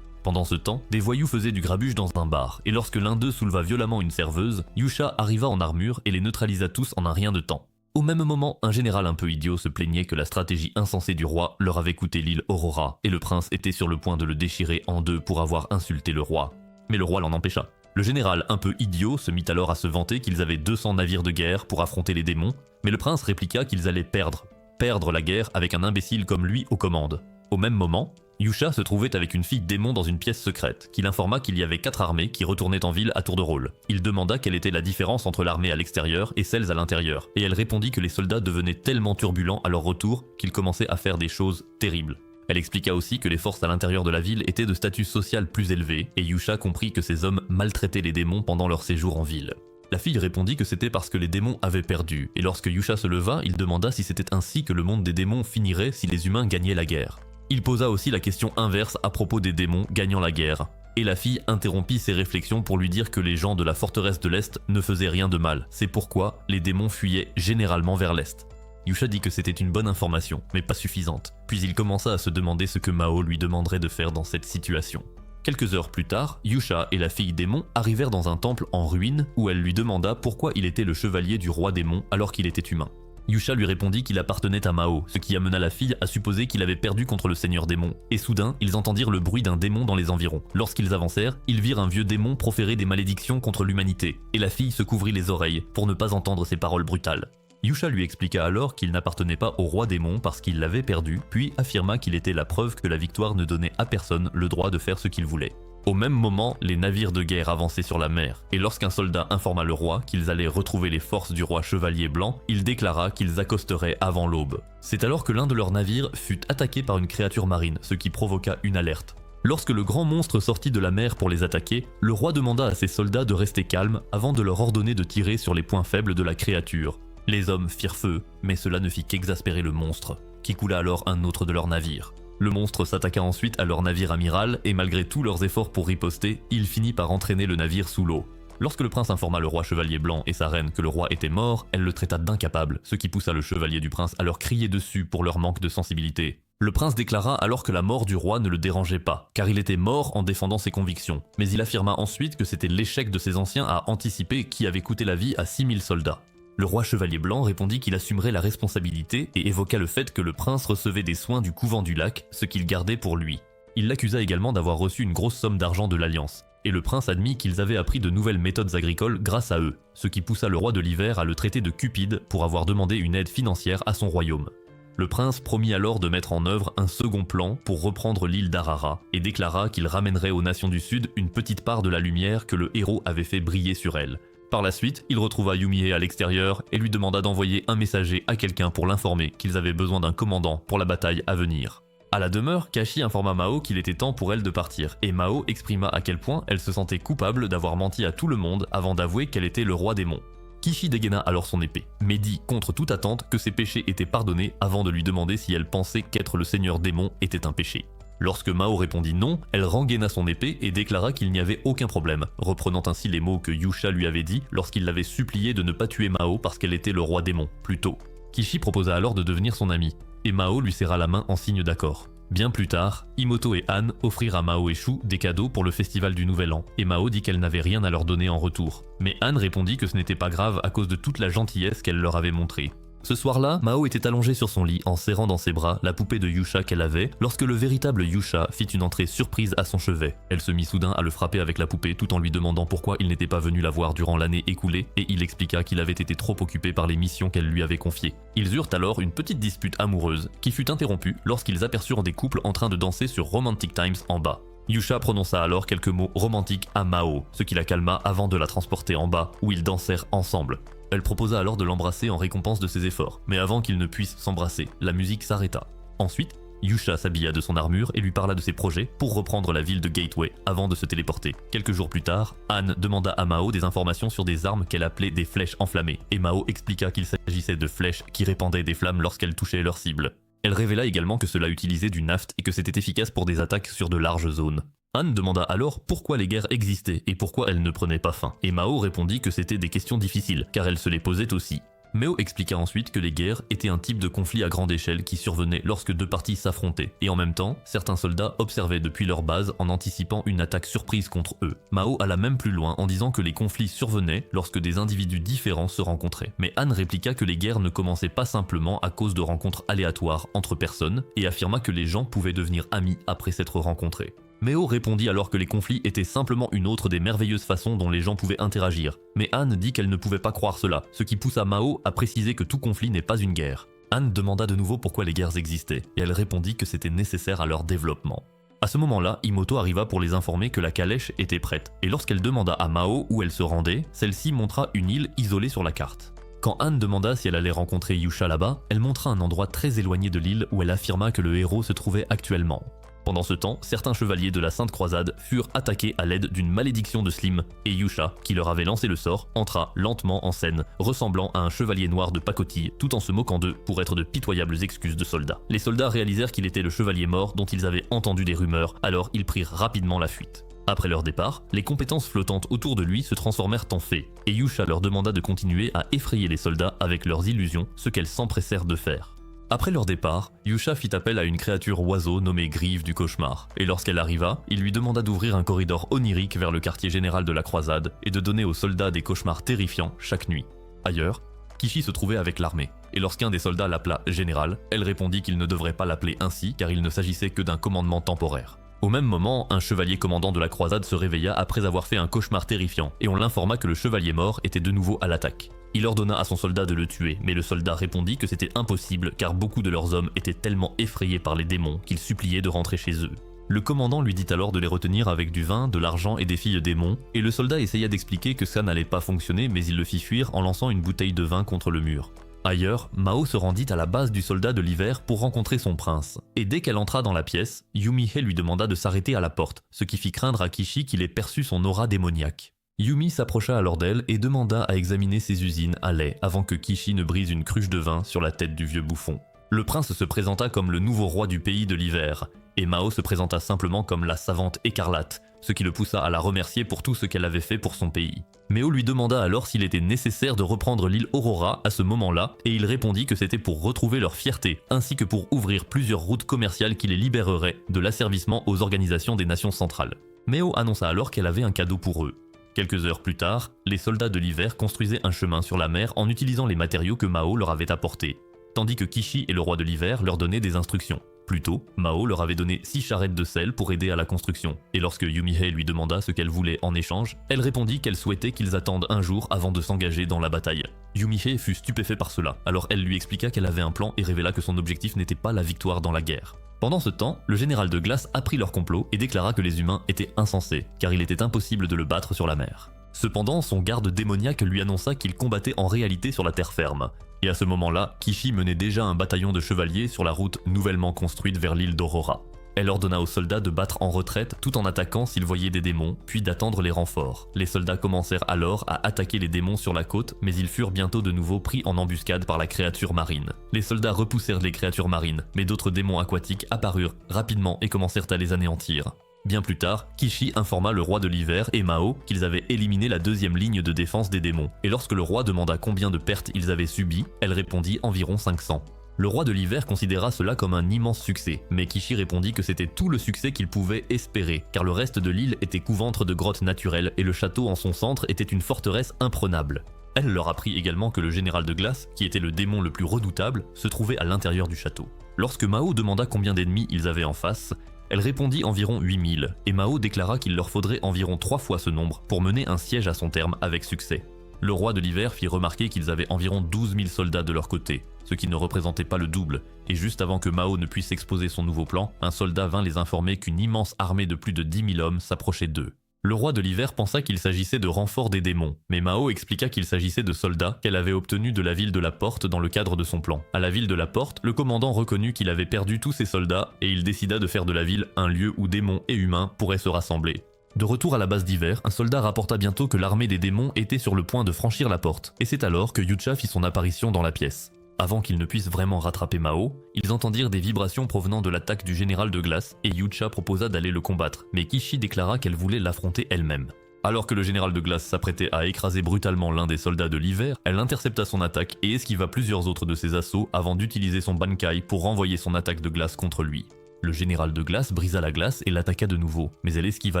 Pendant ce temps, des voyous faisaient du grabuge dans un bar, et lorsque l'un d'eux souleva violemment une serveuse, Yusha arriva en armure et les neutralisa tous en un rien de temps. Au même moment, un général un peu idiot se plaignait que la stratégie insensée du roi leur avait coûté l'île Aurora, et le prince était sur le point de le déchirer en deux pour avoir insulté le roi. Mais le roi l'en empêcha. Le général un peu idiot se mit alors à se vanter qu'ils avaient 200 navires de guerre pour affronter les démons, mais le prince répliqua qu'ils allaient perdre la guerre avec un imbécile comme lui aux commandes. Au même moment, Yusha se trouvait avec une fille démon dans une pièce secrète, qui l'informa qu'il y avait 4 armées qui retournaient en ville à tour de rôle. Il demanda quelle était la différence entre l'armée à l'extérieur et celles à l'intérieur, et elle répondit que les soldats devenaient tellement turbulents à leur retour qu'ils commençaient à faire des choses terribles. Elle expliqua aussi que les forces à l'intérieur de la ville étaient de statut social plus élevé, et Yusha comprit que ces hommes maltraitaient les démons pendant leur séjour en ville. La fille répondit que c'était parce que les démons avaient perdu, et lorsque Yusha se leva, il demanda si c'était ainsi que le monde des démons finirait si les humains gagnaient la guerre. Il posa aussi la question inverse à propos des démons gagnant la guerre, et la fille interrompit ses réflexions pour lui dire que les gens de la forteresse de l'Est ne faisaient rien de mal, c'est pourquoi les démons fuyaient généralement vers l'Est. Yusha dit que c'était une bonne information, mais pas suffisante, puis il commença à se demander ce que Mao lui demanderait de faire dans cette situation. Quelques heures plus tard, Yusha et la fille démon arrivèrent dans un temple en ruine où elle lui demanda pourquoi il était le chevalier du roi démon alors qu'il était humain. Yusha lui répondit qu'il appartenait à Mao, ce qui amena la fille à supposer qu'il avait perdu contre le seigneur démon, et soudain, ils entendirent le bruit d'un démon dans les environs. Lorsqu'ils avancèrent, ils virent un vieux démon proférer des malédictions contre l'humanité, et la fille se couvrit les oreilles pour ne pas entendre ces paroles brutales. Yusha lui expliqua alors qu'il n'appartenait pas au roi démon parce qu'il l'avait perdu, puis affirma qu'il était la preuve que la victoire ne donnait à personne le droit de faire ce qu'il voulait. Au même moment, les navires de guerre avançaient sur la mer, et lorsqu'un soldat informa le roi qu'ils allaient retrouver les forces du roi chevalier blanc, il déclara qu'ils accosteraient avant l'aube. C'est alors que l'un de leurs navires fut attaqué par une créature marine, ce qui provoqua une alerte. Lorsque le grand monstre sortit de la mer pour les attaquer, le roi demanda à ses soldats de rester calmes avant de leur ordonner de tirer sur les points faibles de la créature. Les hommes firent feu, mais cela ne fit qu'exaspérer le monstre, qui coula alors un autre de leurs navires. Le monstre s'attaqua ensuite à leur navire amiral, et malgré tous leurs efforts pour riposter, il finit par entraîner le navire sous l'eau. Lorsque le prince informa le roi chevalier blanc et sa reine que le roi était mort, elle le traita d'incapable, ce qui poussa le chevalier du prince à leur crier dessus pour leur manque de sensibilité. Le prince déclara alors que la mort du roi ne le dérangeait pas, car il était mort en défendant ses convictions, mais il affirma ensuite que c'était l'échec de ses anciens à anticiper qui avait coûté la vie à 6000 soldats. Le roi chevalier blanc répondit qu'il assumerait la responsabilité et évoqua le fait que le prince recevait des soins du couvent du lac, ce qu'il gardait pour lui. Il l'accusa également d'avoir reçu une grosse somme d'argent de l'Alliance, et le prince admit qu'ils avaient appris de nouvelles méthodes agricoles grâce à eux, ce qui poussa le roi de l'hiver à le traiter de cupide pour avoir demandé une aide financière à son royaume. Le prince promit alors de mettre en œuvre un second plan pour reprendre l'île d'Arara, et déclara qu'il ramènerait aux nations du Sud une petite part de la lumière que le héros avait fait briller sur elle. Par la suite, il retrouva Yumie à l'extérieur et lui demanda d'envoyer un messager à quelqu'un pour l'informer qu'ils avaient besoin d'un commandant pour la bataille à venir. À la demeure, Kashi informa Mao qu'il était temps pour elle de partir, et Mao exprima à quel point elle se sentait coupable d'avoir menti à tout le monde avant d'avouer qu'elle était le roi démon. Kishi dégaina alors son épée, mais dit contre toute attente que ses péchés étaient pardonnés avant de lui demander si elle pensait qu'être le seigneur démon était un péché. Lorsque Mao répondit non, elle rengaina son épée et déclara qu'il n'y avait aucun problème, reprenant ainsi les mots que Yusha lui avait dit lorsqu'il l'avait supplié de ne pas tuer Mao parce qu'elle était le roi démon, plus tôt. Kishi proposa alors de devenir son ami, et Mao lui serra la main en signe d'accord. Bien plus tard, Imoto et Han offrirent à Mao et Shu des cadeaux pour le festival du Nouvel An, et Mao dit qu'elle n'avait rien à leur donner en retour. Mais Han répondit que ce n'était pas grave à cause de toute la gentillesse qu'elle leur avait montrée. Ce soir-là, Mao était allongée sur son lit en serrant dans ses bras la poupée de Yusha qu'elle avait, lorsque le véritable Yusha fit une entrée surprise à son chevet. Elle se mit soudain à le frapper avec la poupée tout en lui demandant pourquoi il n'était pas venu la voir durant l'année écoulée, et il expliqua qu'il avait été trop occupé par les missions qu'elle lui avait confiées. Ils eurent alors une petite dispute amoureuse, qui fut interrompue lorsqu'ils aperçurent des couples en train de danser sur Romantic Times en bas. Yusha prononça alors quelques mots romantiques à Mao, ce qui la calma avant de la transporter en bas, où ils dansèrent ensemble. Elle proposa alors de l'embrasser en récompense de ses efforts, mais avant qu'ils ne puissent s'embrasser, la musique s'arrêta. Ensuite, Yusha s'habilla de son armure et lui parla de ses projets pour reprendre la ville de Gateway avant de se téléporter. Quelques jours plus tard, Anne demanda à Mao des informations sur des armes qu'elle appelait des flèches enflammées, et Mao expliqua qu'il s'agissait de flèches qui répandaient des flammes lorsqu'elles touchaient leur cible. Elle révéla également que cela utilisait du naft et que c'était efficace pour des attaques sur de larges zones. Anne demanda alors pourquoi les guerres existaient et pourquoi elles ne prenaient pas fin, et Mao répondit que c'était des questions difficiles, car elle se les posait aussi. Mao expliqua ensuite que les guerres étaient un type de conflit à grande échelle qui survenait lorsque deux parties s'affrontaient, et en même temps, certains soldats observaient depuis leur base en anticipant une attaque surprise contre eux. Mao alla même plus loin en disant que les conflits survenaient lorsque des individus différents se rencontraient. Mais Anne répliqua que les guerres ne commençaient pas simplement à cause de rencontres aléatoires entre personnes, et affirma que les gens pouvaient devenir amis après s'être rencontrés. Mao répondit alors que les conflits étaient simplement une autre des merveilleuses façons dont les gens pouvaient interagir, mais Anne dit qu'elle ne pouvait pas croire cela, ce qui poussa Mao à préciser que tout conflit n'est pas une guerre. Anne demanda de nouveau pourquoi les guerres existaient, et elle répondit que c'était nécessaire à leur développement. À ce moment-là, Imoto arriva pour les informer que la calèche était prête, et lorsqu'elle demanda à Mao où elle se rendait, celle-ci montra une île isolée sur la carte. Quand Anne demanda si elle allait rencontrer Yusha là-bas, elle montra un endroit très éloigné de l'île où elle affirma que le héros se trouvait actuellement. Pendant ce temps, certains chevaliers de la Sainte Croisade furent attaqués à l'aide d'une malédiction de Slim, et Yusha, qui leur avait lancé le sort, entra lentement en scène, ressemblant à un chevalier noir de pacotille, tout en se moquant d'eux pour être de pitoyables excuses de soldats. Les soldats réalisèrent qu'il était le chevalier mort dont ils avaient entendu des rumeurs, alors ils prirent rapidement la fuite. Après leur départ, les compétences flottantes autour de lui se transformèrent en fées, et Yusha leur demanda de continuer à effrayer les soldats avec leurs illusions, ce qu'elles s'empressèrent de faire. Après leur départ, Yusha fit appel à une créature oiseau nommée Grive du Cauchemar, et lorsqu'elle arriva, il lui demanda d'ouvrir un corridor onirique vers le quartier général de la Croisade et de donner aux soldats des cauchemars terrifiants chaque nuit. Ailleurs, Kishi se trouvait avec l'armée, et lorsqu'un des soldats l'appela général, elle répondit qu'il ne devrait pas l'appeler ainsi car il ne s'agissait que d'un commandement temporaire. Au même moment, un chevalier commandant de la croisade se réveilla après avoir fait un cauchemar terrifiant, et on l'informa que le chevalier mort était de nouveau à l'attaque. Il ordonna à son soldat de le tuer, mais le soldat répondit que c'était impossible car beaucoup de leurs hommes étaient tellement effrayés par les démons qu'ils suppliaient de rentrer chez eux. Le commandant lui dit alors de les retenir avec du vin, de l'argent et des filles démons, et le soldat essaya d'expliquer que ça n'allait pas fonctionner mais il le fit fuir en lançant une bouteille de vin contre le mur. Ailleurs, Mao se rendit à la base du soldat de l'hiver pour rencontrer son prince, et dès qu'elle entra dans la pièce, Yumihei lui demanda de s'arrêter à la porte, ce qui fit craindre à Kishi qu'il ait perçu son aura démoniaque. Yumi s'approcha alors d'elle et demanda à examiner ses usines à lait avant que Kishi ne brise une cruche de vin sur la tête du vieux bouffon. Le prince se présenta comme le nouveau roi du pays de l'hiver, et Mao se présenta simplement comme la savante écarlate, ce qui le poussa à la remercier pour tout ce qu'elle avait fait pour son pays. Mao lui demanda alors s'il était nécessaire de reprendre l'île Aurora à ce moment-là, et il répondit que c'était pour retrouver leur fierté, ainsi que pour ouvrir plusieurs routes commerciales qui les libéreraient de l'asservissement aux organisations des nations centrales. Mao annonça alors qu'elle avait un cadeau pour eux. Quelques heures plus tard, les soldats de l'hiver construisaient un chemin sur la mer en utilisant les matériaux que Mao leur avait apportés, tandis que Kishi et le roi de l'hiver leur donnaient des instructions. Plus tôt, Mao leur avait donné 6 charrettes de sel pour aider à la construction, et lorsque Yumihei lui demanda ce qu'elle voulait en échange, elle répondit qu'elle souhaitait qu'ils attendent un jour avant de s'engager dans la bataille. Yumihei fut stupéfait par cela, alors elle lui expliqua qu'elle avait un plan et révéla que son objectif n'était pas la victoire dans la guerre. Pendant ce temps, le général de glace apprit leur complot et déclara que les humains étaient insensés, car il était impossible de le battre sur la mer. Cependant, son garde démoniaque lui annonça qu'il combattait en réalité sur la terre ferme. Et à ce moment-là, Kishi menait déjà un bataillon de chevaliers sur la route nouvellement construite vers l'île d'Aurora. Elle ordonna aux soldats de battre en retraite tout en attaquant s'ils voyaient des démons, puis d'attendre les renforts. Les soldats commencèrent alors à attaquer les démons sur la côte, mais ils furent bientôt de nouveau pris en embuscade par la créature marine. Les soldats repoussèrent les créatures marines, mais d'autres démons aquatiques apparurent rapidement et commencèrent à les anéantir. Bien plus tard, Kishi informa le roi de l'hiver et Mao qu'ils avaient éliminé la deuxième ligne de défense des démons, et lorsque le roi demanda combien de pertes ils avaient subies, elle répondit environ 500. Le roi de l'hiver considéra cela comme un immense succès, mais Kishi répondit que c'était tout le succès qu'il pouvait espérer, car le reste de l'île était couventre de grottes naturelles et le château en son centre était une forteresse imprenable. Elle leur apprit également que le général de glace, qui était le démon le plus redoutable, se trouvait à l'intérieur du château. Lorsque Mao demanda combien d'ennemis ils avaient en face, elle répondit environ 8000, et Mao déclara qu'il leur faudrait environ 3 fois ce nombre pour mener un siège à son terme avec succès. Le roi de l'hiver fit remarquer qu'ils avaient environ 12 000 soldats de leur côté, ce qui ne représentait pas le double, et juste avant que Mao ne puisse exposer son nouveau plan, un soldat vint les informer qu'une immense armée de plus de 10 000 hommes s'approchait d'eux. Le roi de l'hiver pensa qu'il s'agissait de renforts des démons, mais Mao expliqua qu'il s'agissait de soldats qu'elle avait obtenus de la ville de la Porte dans le cadre de son plan. À la ville de la Porte, le commandant reconnut qu'il avait perdu tous ses soldats et il décida de faire de la ville un lieu où démons et humains pourraient se rassembler. De retour à la base d'hiver, un soldat rapporta bientôt que l'armée des démons était sur le point de franchir la porte, et c'est alors que Yucha fit son apparition dans la pièce. Avant qu'ils ne puissent vraiment rattraper Mao, ils entendirent des vibrations provenant de l'attaque du général de glace et Yucha proposa d'aller le combattre, mais Kishi déclara qu'elle voulait l'affronter elle-même. Alors que le général de glace s'apprêtait à écraser brutalement l'un des soldats de l'hiver, elle intercepta son attaque et esquiva plusieurs autres de ses assauts avant d'utiliser son Bankai pour renvoyer son attaque de glace contre lui. Le général de glace brisa la glace et l'attaqua de nouveau, mais elle esquiva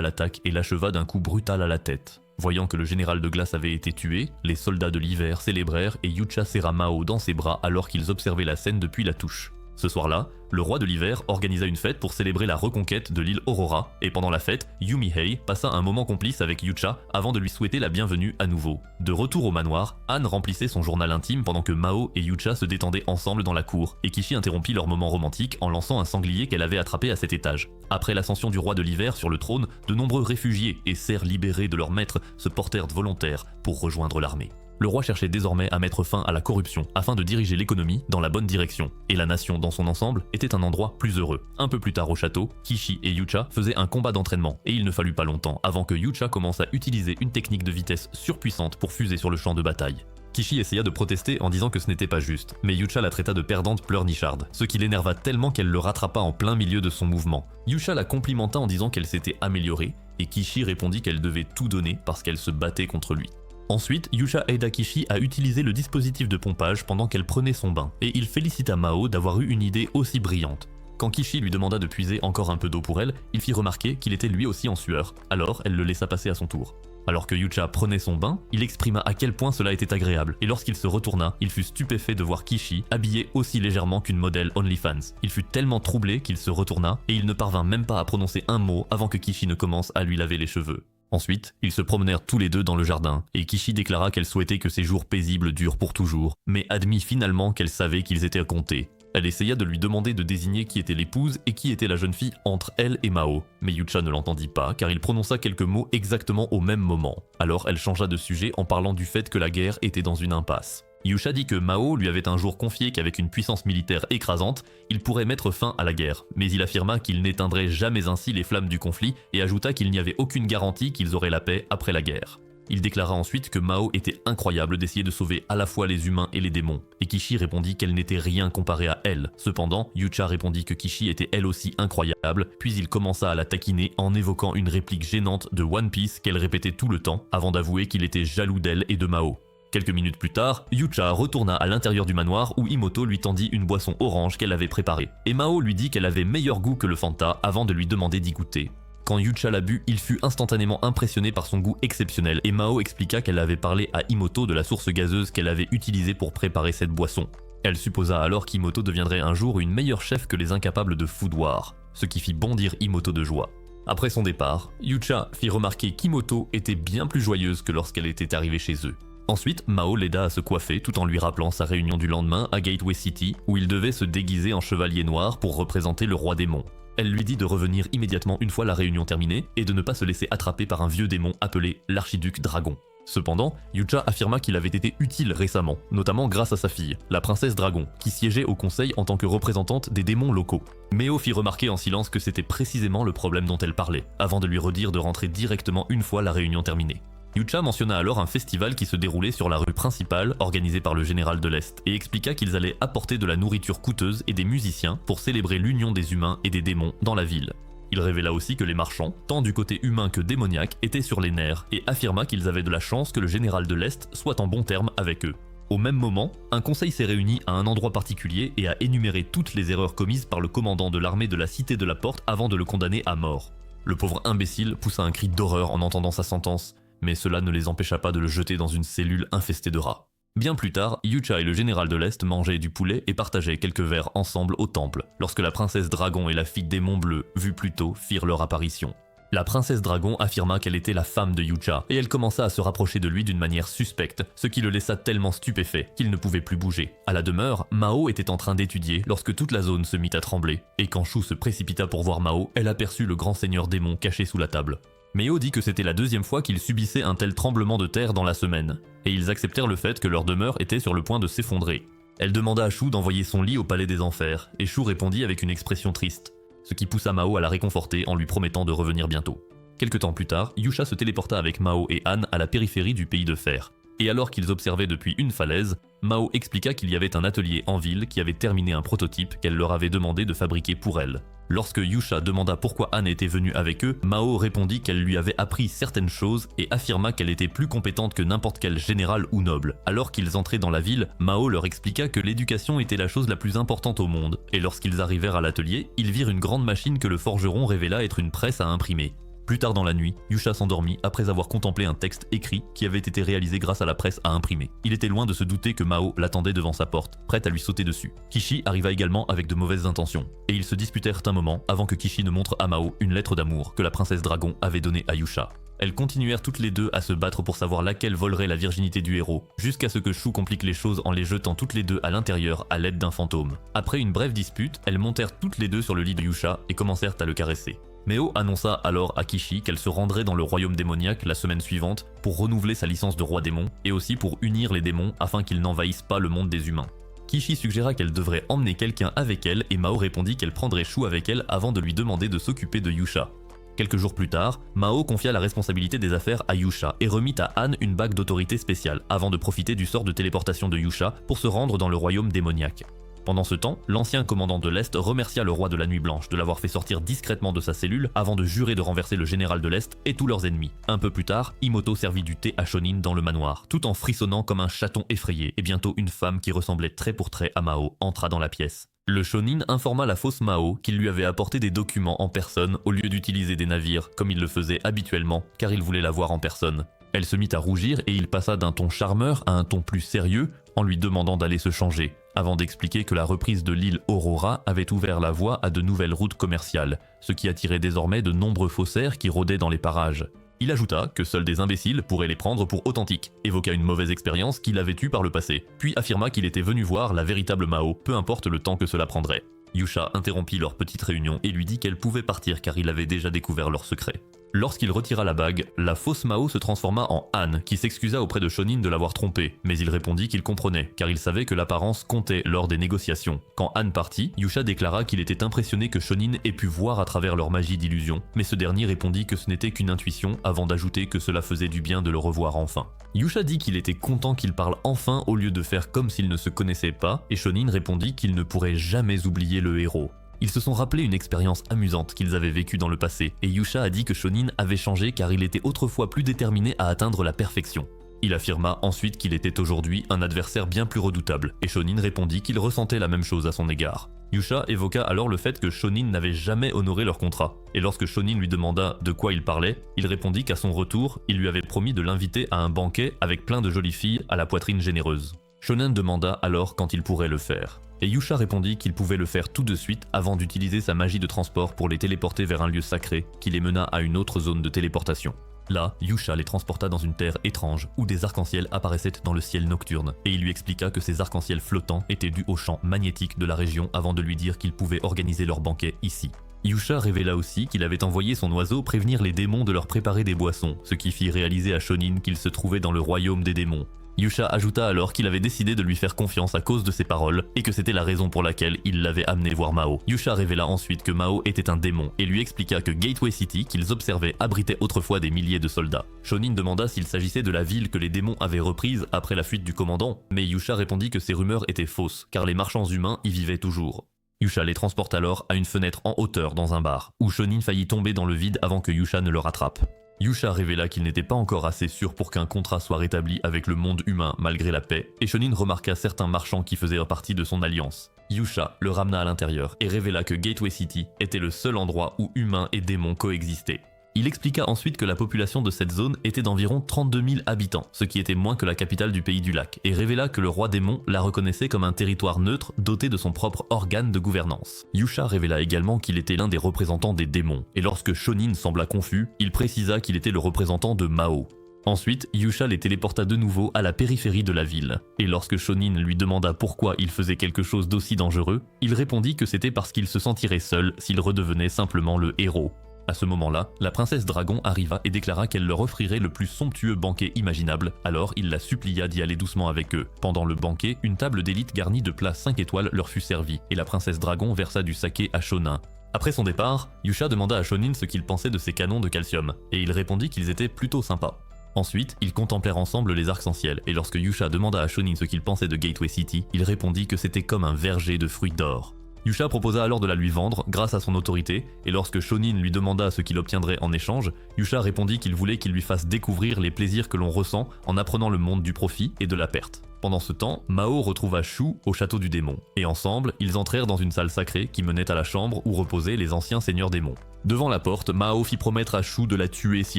l'attaque et l'acheva d'un coup brutal à la tête. Voyant que le général de glace avait été tué, les soldats de l'hiver célébrèrent et Yucha serra Mao dans ses bras alors qu'ils observaient la scène depuis la touche. Ce soir-là, le roi de l'hiver organisa une fête pour célébrer la reconquête de l'île Aurora, et pendant la fête, Yumihei passa un moment complice avec Yucha avant de lui souhaiter la bienvenue à nouveau. De retour au manoir, Anne remplissait son journal intime pendant que Mao et Yucha se détendaient ensemble dans la cour, et Kishi interrompit leur moment romantique en lançant un sanglier qu'elle avait attrapé à cet étage. Après l'ascension du roi de l'hiver sur le trône, de nombreux réfugiés et serfs libérés de leur maître se portèrent volontaires pour rejoindre l'armée. Le roi cherchait désormais à mettre fin à la corruption afin de diriger l'économie dans la bonne direction, et la nation dans son ensemble était un endroit plus heureux. Un peu plus tard au château, Kishi et Yucha faisaient un combat d'entraînement, et il ne fallut pas longtemps avant que Yucha commence à utiliser une technique de vitesse surpuissante pour fuser sur le champ de bataille. Kishi essaya de protester en disant que ce n'était pas juste, mais Yucha la traita de perdante pleurnicharde, ce qui l'énerva tellement qu'elle le rattrapa en plein milieu de son mouvement. Yucha la complimenta en disant qu'elle s'était améliorée, et Kishi répondit qu'elle devait tout donner parce qu'elle se battait contre lui. Ensuite, Yucha aida Kishi à utiliser le dispositif de pompage pendant qu'elle prenait son bain, et il félicita Mao d'avoir eu une idée aussi brillante. Quand Kishi lui demanda de puiser encore un peu d'eau pour elle, il fit remarquer qu'il était lui aussi en sueur, alors elle le laissa passer à son tour. Alors que Yucha prenait son bain, il exprima à quel point cela était agréable, et lorsqu'il se retourna, il fut stupéfait de voir Kishi habillée aussi légèrement qu'une modèle OnlyFans. Il fut tellement troublé qu'il se retourna, et il ne parvint même pas à prononcer un mot avant que Kishi ne commence à lui laver les cheveux. Ensuite, ils se promenèrent tous les deux dans le jardin, et Kishi déclara qu'elle souhaitait que ces jours paisibles durent pour toujours, mais admit finalement qu'elle savait qu'ils étaient comptés. Elle essaya de lui demander de désigner qui était l'épouse et qui était la jeune fille entre elle et Mao, mais Yucha ne l'entendit pas car il prononça quelques mots exactement au même moment. Alors elle changea de sujet en parlant du fait que la guerre était dans une impasse. Yucha dit que Mao lui avait un jour confié qu'avec une puissance militaire écrasante, il pourrait mettre fin à la guerre, mais il affirma qu'il n'éteindrait jamais ainsi les flammes du conflit et ajouta qu'il n'y avait aucune garantie qu'ils auraient la paix après la guerre. Il déclara ensuite que Mao était incroyable d'essayer de sauver à la fois les humains et les démons, et Kishi répondit qu'elle n'était rien comparée à elle. Cependant, Yucha répondit que Kishi était elle aussi incroyable, puis il commença à la taquiner en évoquant une réplique gênante de One Piece qu'elle répétait tout le temps, avant d'avouer qu'il était jaloux d'elle et de Mao. Quelques minutes plus tard, Yucha retourna à l'intérieur du manoir où Imoto lui tendit une boisson orange qu'elle avait préparée, et Mao lui dit qu'elle avait meilleur goût que le Fanta avant de lui demander d'y goûter. Quand Yucha l'a bu, il fut instantanément impressionné par son goût exceptionnel et Mao expliqua qu'elle avait parlé à Imoto de la source gazeuse qu'elle avait utilisée pour préparer cette boisson. Elle supposa alors qu'Imoto deviendrait un jour une meilleure chef que les incapables de Foudoir, ce qui fit bondir Imoto de joie. Après son départ, Yucha fit remarquer qu'Imoto était bien plus joyeuse que lorsqu'elle était arrivée chez eux. Ensuite, Mao l'aida à se coiffer tout en lui rappelant sa réunion du lendemain à Gateway City où il devait se déguiser en chevalier noir pour représenter le roi démon. Elle lui dit de revenir immédiatement une fois la réunion terminée et de ne pas se laisser attraper par un vieux démon appelé l'archiduc Dragon. Cependant, Yucha affirma qu'il avait été utile récemment, notamment grâce à sa fille, la princesse Dragon, qui siégeait au conseil en tant que représentante des démons locaux. Meo fit remarquer en silence que c'était précisément le problème dont elle parlait, avant de lui redire de rentrer directement une fois la réunion terminée. Yucha mentionna alors un festival qui se déroulait sur la rue principale organisé par le général de l'Est et expliqua qu'ils allaient apporter de la nourriture coûteuse et des musiciens pour célébrer l'union des humains et des démons dans la ville. Il révéla aussi que les marchands, tant du côté humain que démoniaque, étaient sur les nerfs et affirma qu'ils avaient de la chance que le général de l'Est soit en bons termes avec eux. Au même moment, un conseil s'est réuni à un endroit particulier et a énuméré toutes les erreurs commises par le commandant de l'armée de la Cité de la Porte avant de le condamner à mort. Le pauvre imbécile poussa un cri d'horreur en entendant sa sentence, mais cela ne les empêcha pas de le jeter dans une cellule infestée de rats. Bien plus tard, Yucha et le général de l'Est mangeaient du poulet et partageaient quelques verres ensemble au temple, lorsque la princesse Dragon et la fille démon bleu, vues plus tôt, firent leur apparition. La princesse Dragon affirma qu'elle était la femme de Yucha, et elle commença à se rapprocher de lui d'une manière suspecte, ce qui le laissa tellement stupéfait qu'il ne pouvait plus bouger. À la demeure, Mao était en train d'étudier lorsque toute la zone se mit à trembler, et quand Shu se précipita pour voir Mao, elle aperçut le grand seigneur démon caché sous la table. Meo dit que c'était la deuxième fois qu'ils subissaient un tel tremblement de terre dans la semaine, et ils acceptèrent le fait que leur demeure était sur le point de s'effondrer. Elle demanda à Shu d'envoyer son lit au palais des enfers, et Shu répondit avec une expression triste, ce qui poussa Mao à la réconforter en lui promettant de revenir bientôt. Quelque temps plus tard, Yusha se téléporta avec Mao et Han à la périphérie du pays de fer. Et alors qu'ils observaient depuis une falaise, Mao expliqua qu'il y avait un atelier en ville qui avait terminé un prototype qu'elle leur avait demandé de fabriquer pour elle. Lorsque Yusha demanda pourquoi Han était venu avec eux, Mao répondit qu'elle lui avait appris certaines choses et affirma qu'elle était plus compétente que n'importe quel général ou noble. Alors qu'ils entraient dans la ville, Mao leur expliqua que l'éducation était la chose la plus importante au monde, et lorsqu'ils arrivèrent à l'atelier, ils virent une grande machine que le forgeron révéla être une presse à imprimer. Plus tard dans la nuit, Yusha s'endormit après avoir contemplé un texte écrit qui avait été réalisé grâce à la presse à imprimer. Il était loin de se douter que Mao l'attendait devant sa porte, prête à lui sauter dessus. Kishi arriva également avec de mauvaises intentions, et ils se disputèrent un moment avant que Kishi ne montre à Mao une lettre d'amour que la princesse dragon avait donnée à Yusha. Elles continuèrent toutes les deux à se battre pour savoir laquelle volerait la virginité du héros, jusqu'à ce que Shu complique les choses en les jetant toutes les deux à l'intérieur à l'aide d'un fantôme. Après une brève dispute, elles montèrent toutes les deux sur le lit de Yusha et commencèrent à le caresser. Meo annonça alors à Kishi qu'elle se rendrait dans le royaume démoniaque la semaine suivante pour renouveler sa licence de roi démon et aussi pour unir les démons afin qu'ils n'envahissent pas le monde des humains. Kishi suggéra qu'elle devrait emmener quelqu'un avec elle et Mao répondit qu'elle prendrait Shu avec elle avant de lui demander de s'occuper de Yusha. Quelques jours plus tard, Mao confia la responsabilité des affaires à Yusha et remit à Han une bague d'autorité spéciale avant de profiter du sort de téléportation de Yusha pour se rendre dans le royaume démoniaque. Pendant ce temps, l'ancien commandant de l'Est remercia le roi de la Nuit Blanche de l'avoir fait sortir discrètement de sa cellule avant de jurer de renverser le général de l'Est et tous leurs ennemis. Un peu plus tard, Imoto servit du thé à Shonin dans le manoir, tout en frissonnant comme un chaton effrayé, et bientôt une femme qui ressemblait trait pour trait à Mao entra dans la pièce. Le Shonin informa la fausse Mao qu'il lui avait apporté des documents en personne au lieu d'utiliser des navires comme il le faisait habituellement, car il voulait la voir en personne. Elle se mit à rougir et il passa d'un ton charmeur à un ton plus sérieux en lui demandant d'aller se changer, avant d'expliquer que la reprise de l'île Aurora avait ouvert la voie à de nouvelles routes commerciales, ce qui attirait désormais de nombreux faussaires qui rôdaient dans les parages. Il ajouta que seuls des imbéciles pourraient les prendre pour authentiques, évoqua une mauvaise expérience qu'il avait eue par le passé, puis affirma qu'il était venu voir la véritable Mao, peu importe le temps que cela prendrait. Yusha interrompit leur petite réunion et lui dit qu'elle pouvait partir car il avait déjà découvert leur secret. Lorsqu'il retira la bague, la fausse Mao se transforma en Han, qui s'excusa auprès de Shonin de l'avoir trompé, mais il répondit qu'il comprenait, car il savait que l'apparence comptait lors des négociations. Quand Han partit, Yusha déclara qu'il était impressionné que Shonin ait pu voir à travers leur magie d'illusion, mais ce dernier répondit que ce n'était qu'une intuition avant d'ajouter que cela faisait du bien de le revoir enfin. Yusha dit qu'il était content qu'il parle enfin au lieu de faire comme s'ils ne se connaissaient pas, et Shonin répondit qu'il ne pourrait jamais oublier le héros. Ils se sont rappelé une expérience amusante qu'ils avaient vécue dans le passé, et Yusha a dit que Shonin avait changé car il était autrefois plus déterminé à atteindre la perfection. Il affirma ensuite qu'il était aujourd'hui un adversaire bien plus redoutable, et Shonin répondit qu'il ressentait la même chose à son égard. Yusha évoqua alors le fait que Shonin n'avait jamais honoré leur contrat, et lorsque Shonin lui demanda de quoi il parlait, il répondit qu'à son retour, il lui avait promis de l'inviter à un banquet avec plein de jolies filles à la poitrine généreuse. Shonin demanda alors quand il pourrait le faire. Et Yusha répondit qu'il pouvait le faire tout de suite avant d'utiliser sa magie de transport pour les téléporter vers un lieu sacré qui les mena à une autre zone de téléportation. Là, Yusha les transporta dans une terre étrange où des arcs-en-ciel apparaissaient dans le ciel nocturne, et il lui expliqua que ces arcs-en-ciel flottants étaient dus au champ magnétique de la région avant de lui dire qu'ils pouvaient organiser leur banquet ici. Yusha révéla aussi qu'il avait envoyé son oiseau prévenir les démons de leur préparer des boissons, ce qui fit réaliser à Shonin qu'il se trouvait dans le royaume des démons. Yusha ajouta alors qu'il avait décidé de lui faire confiance à cause de ses paroles et que c'était la raison pour laquelle il l'avait amené voir Mao. Yusha révéla ensuite que Mao était un démon et lui expliqua que Gateway City, qu'ils observaient, abritait autrefois des milliers de soldats. Shonin demanda s'il s'agissait de la ville que les démons avaient reprise après la fuite du commandant, mais Yusha répondit que ces rumeurs étaient fausses car les marchands humains y vivaient toujours. Yusha les transporte alors à une fenêtre en hauteur dans un bar, où Shonin faillit tomber dans le vide avant que Yusha ne le rattrape. Yusha révéla qu'il n'était pas encore assez sûr pour qu'un contrat soit rétabli avec le monde humain malgré la paix, et Shonin remarqua certains marchands qui faisaient partie de son alliance. Yusha le ramena à l'intérieur et révéla que Gateway City était le seul endroit où humains et démons coexistaient. Il expliqua ensuite que la population de cette zone était d'environ 32 000 habitants, ce qui était moins que la capitale du pays du lac, et révéla que le roi démon la reconnaissait comme un territoire neutre doté de son propre organe de gouvernance. Yusha révéla également qu'il était l'un des représentants des démons, et lorsque Shonin sembla confus, il précisa qu'il était le représentant de Mao. Ensuite, Yusha les téléporta de nouveau à la périphérie de la ville, et lorsque Shonin lui demanda pourquoi il faisait quelque chose d'aussi dangereux, il répondit que c'était parce qu'il se sentirait seul s'il redevenait simplement le héros. À ce moment-là, la princesse dragon arriva et déclara qu'elle leur offrirait le plus somptueux banquet imaginable, alors il la supplia d'y aller doucement avec eux. Pendant le banquet, une table d'élite garnie de plats 5 étoiles leur fut servie, et la princesse dragon versa du saké à Shonin. Après son départ, Yusha demanda à Shonin ce qu'il pensait de ses canons de calcium, et il répondit qu'ils étaient plutôt sympas. Ensuite, ils contemplèrent ensemble les arcs-en-ciel, et lorsque Yusha demanda à Shonin ce qu'il pensait de Gateway City, il répondit que c'était comme un verger de fruits d'or. Yusha proposa alors de la lui vendre grâce à son autorité, et lorsque Shonin lui demanda ce qu'il obtiendrait en échange, Yusha répondit qu'il voulait qu'il lui fasse découvrir les plaisirs que l'on ressent en apprenant le monde du profit et de la perte. Pendant ce temps, Mao retrouva Shu au château du démon, et ensemble, ils entrèrent dans une salle sacrée qui menait à la chambre où reposaient les anciens seigneurs démons. Devant la porte, Mao fit promettre à Shu de la tuer si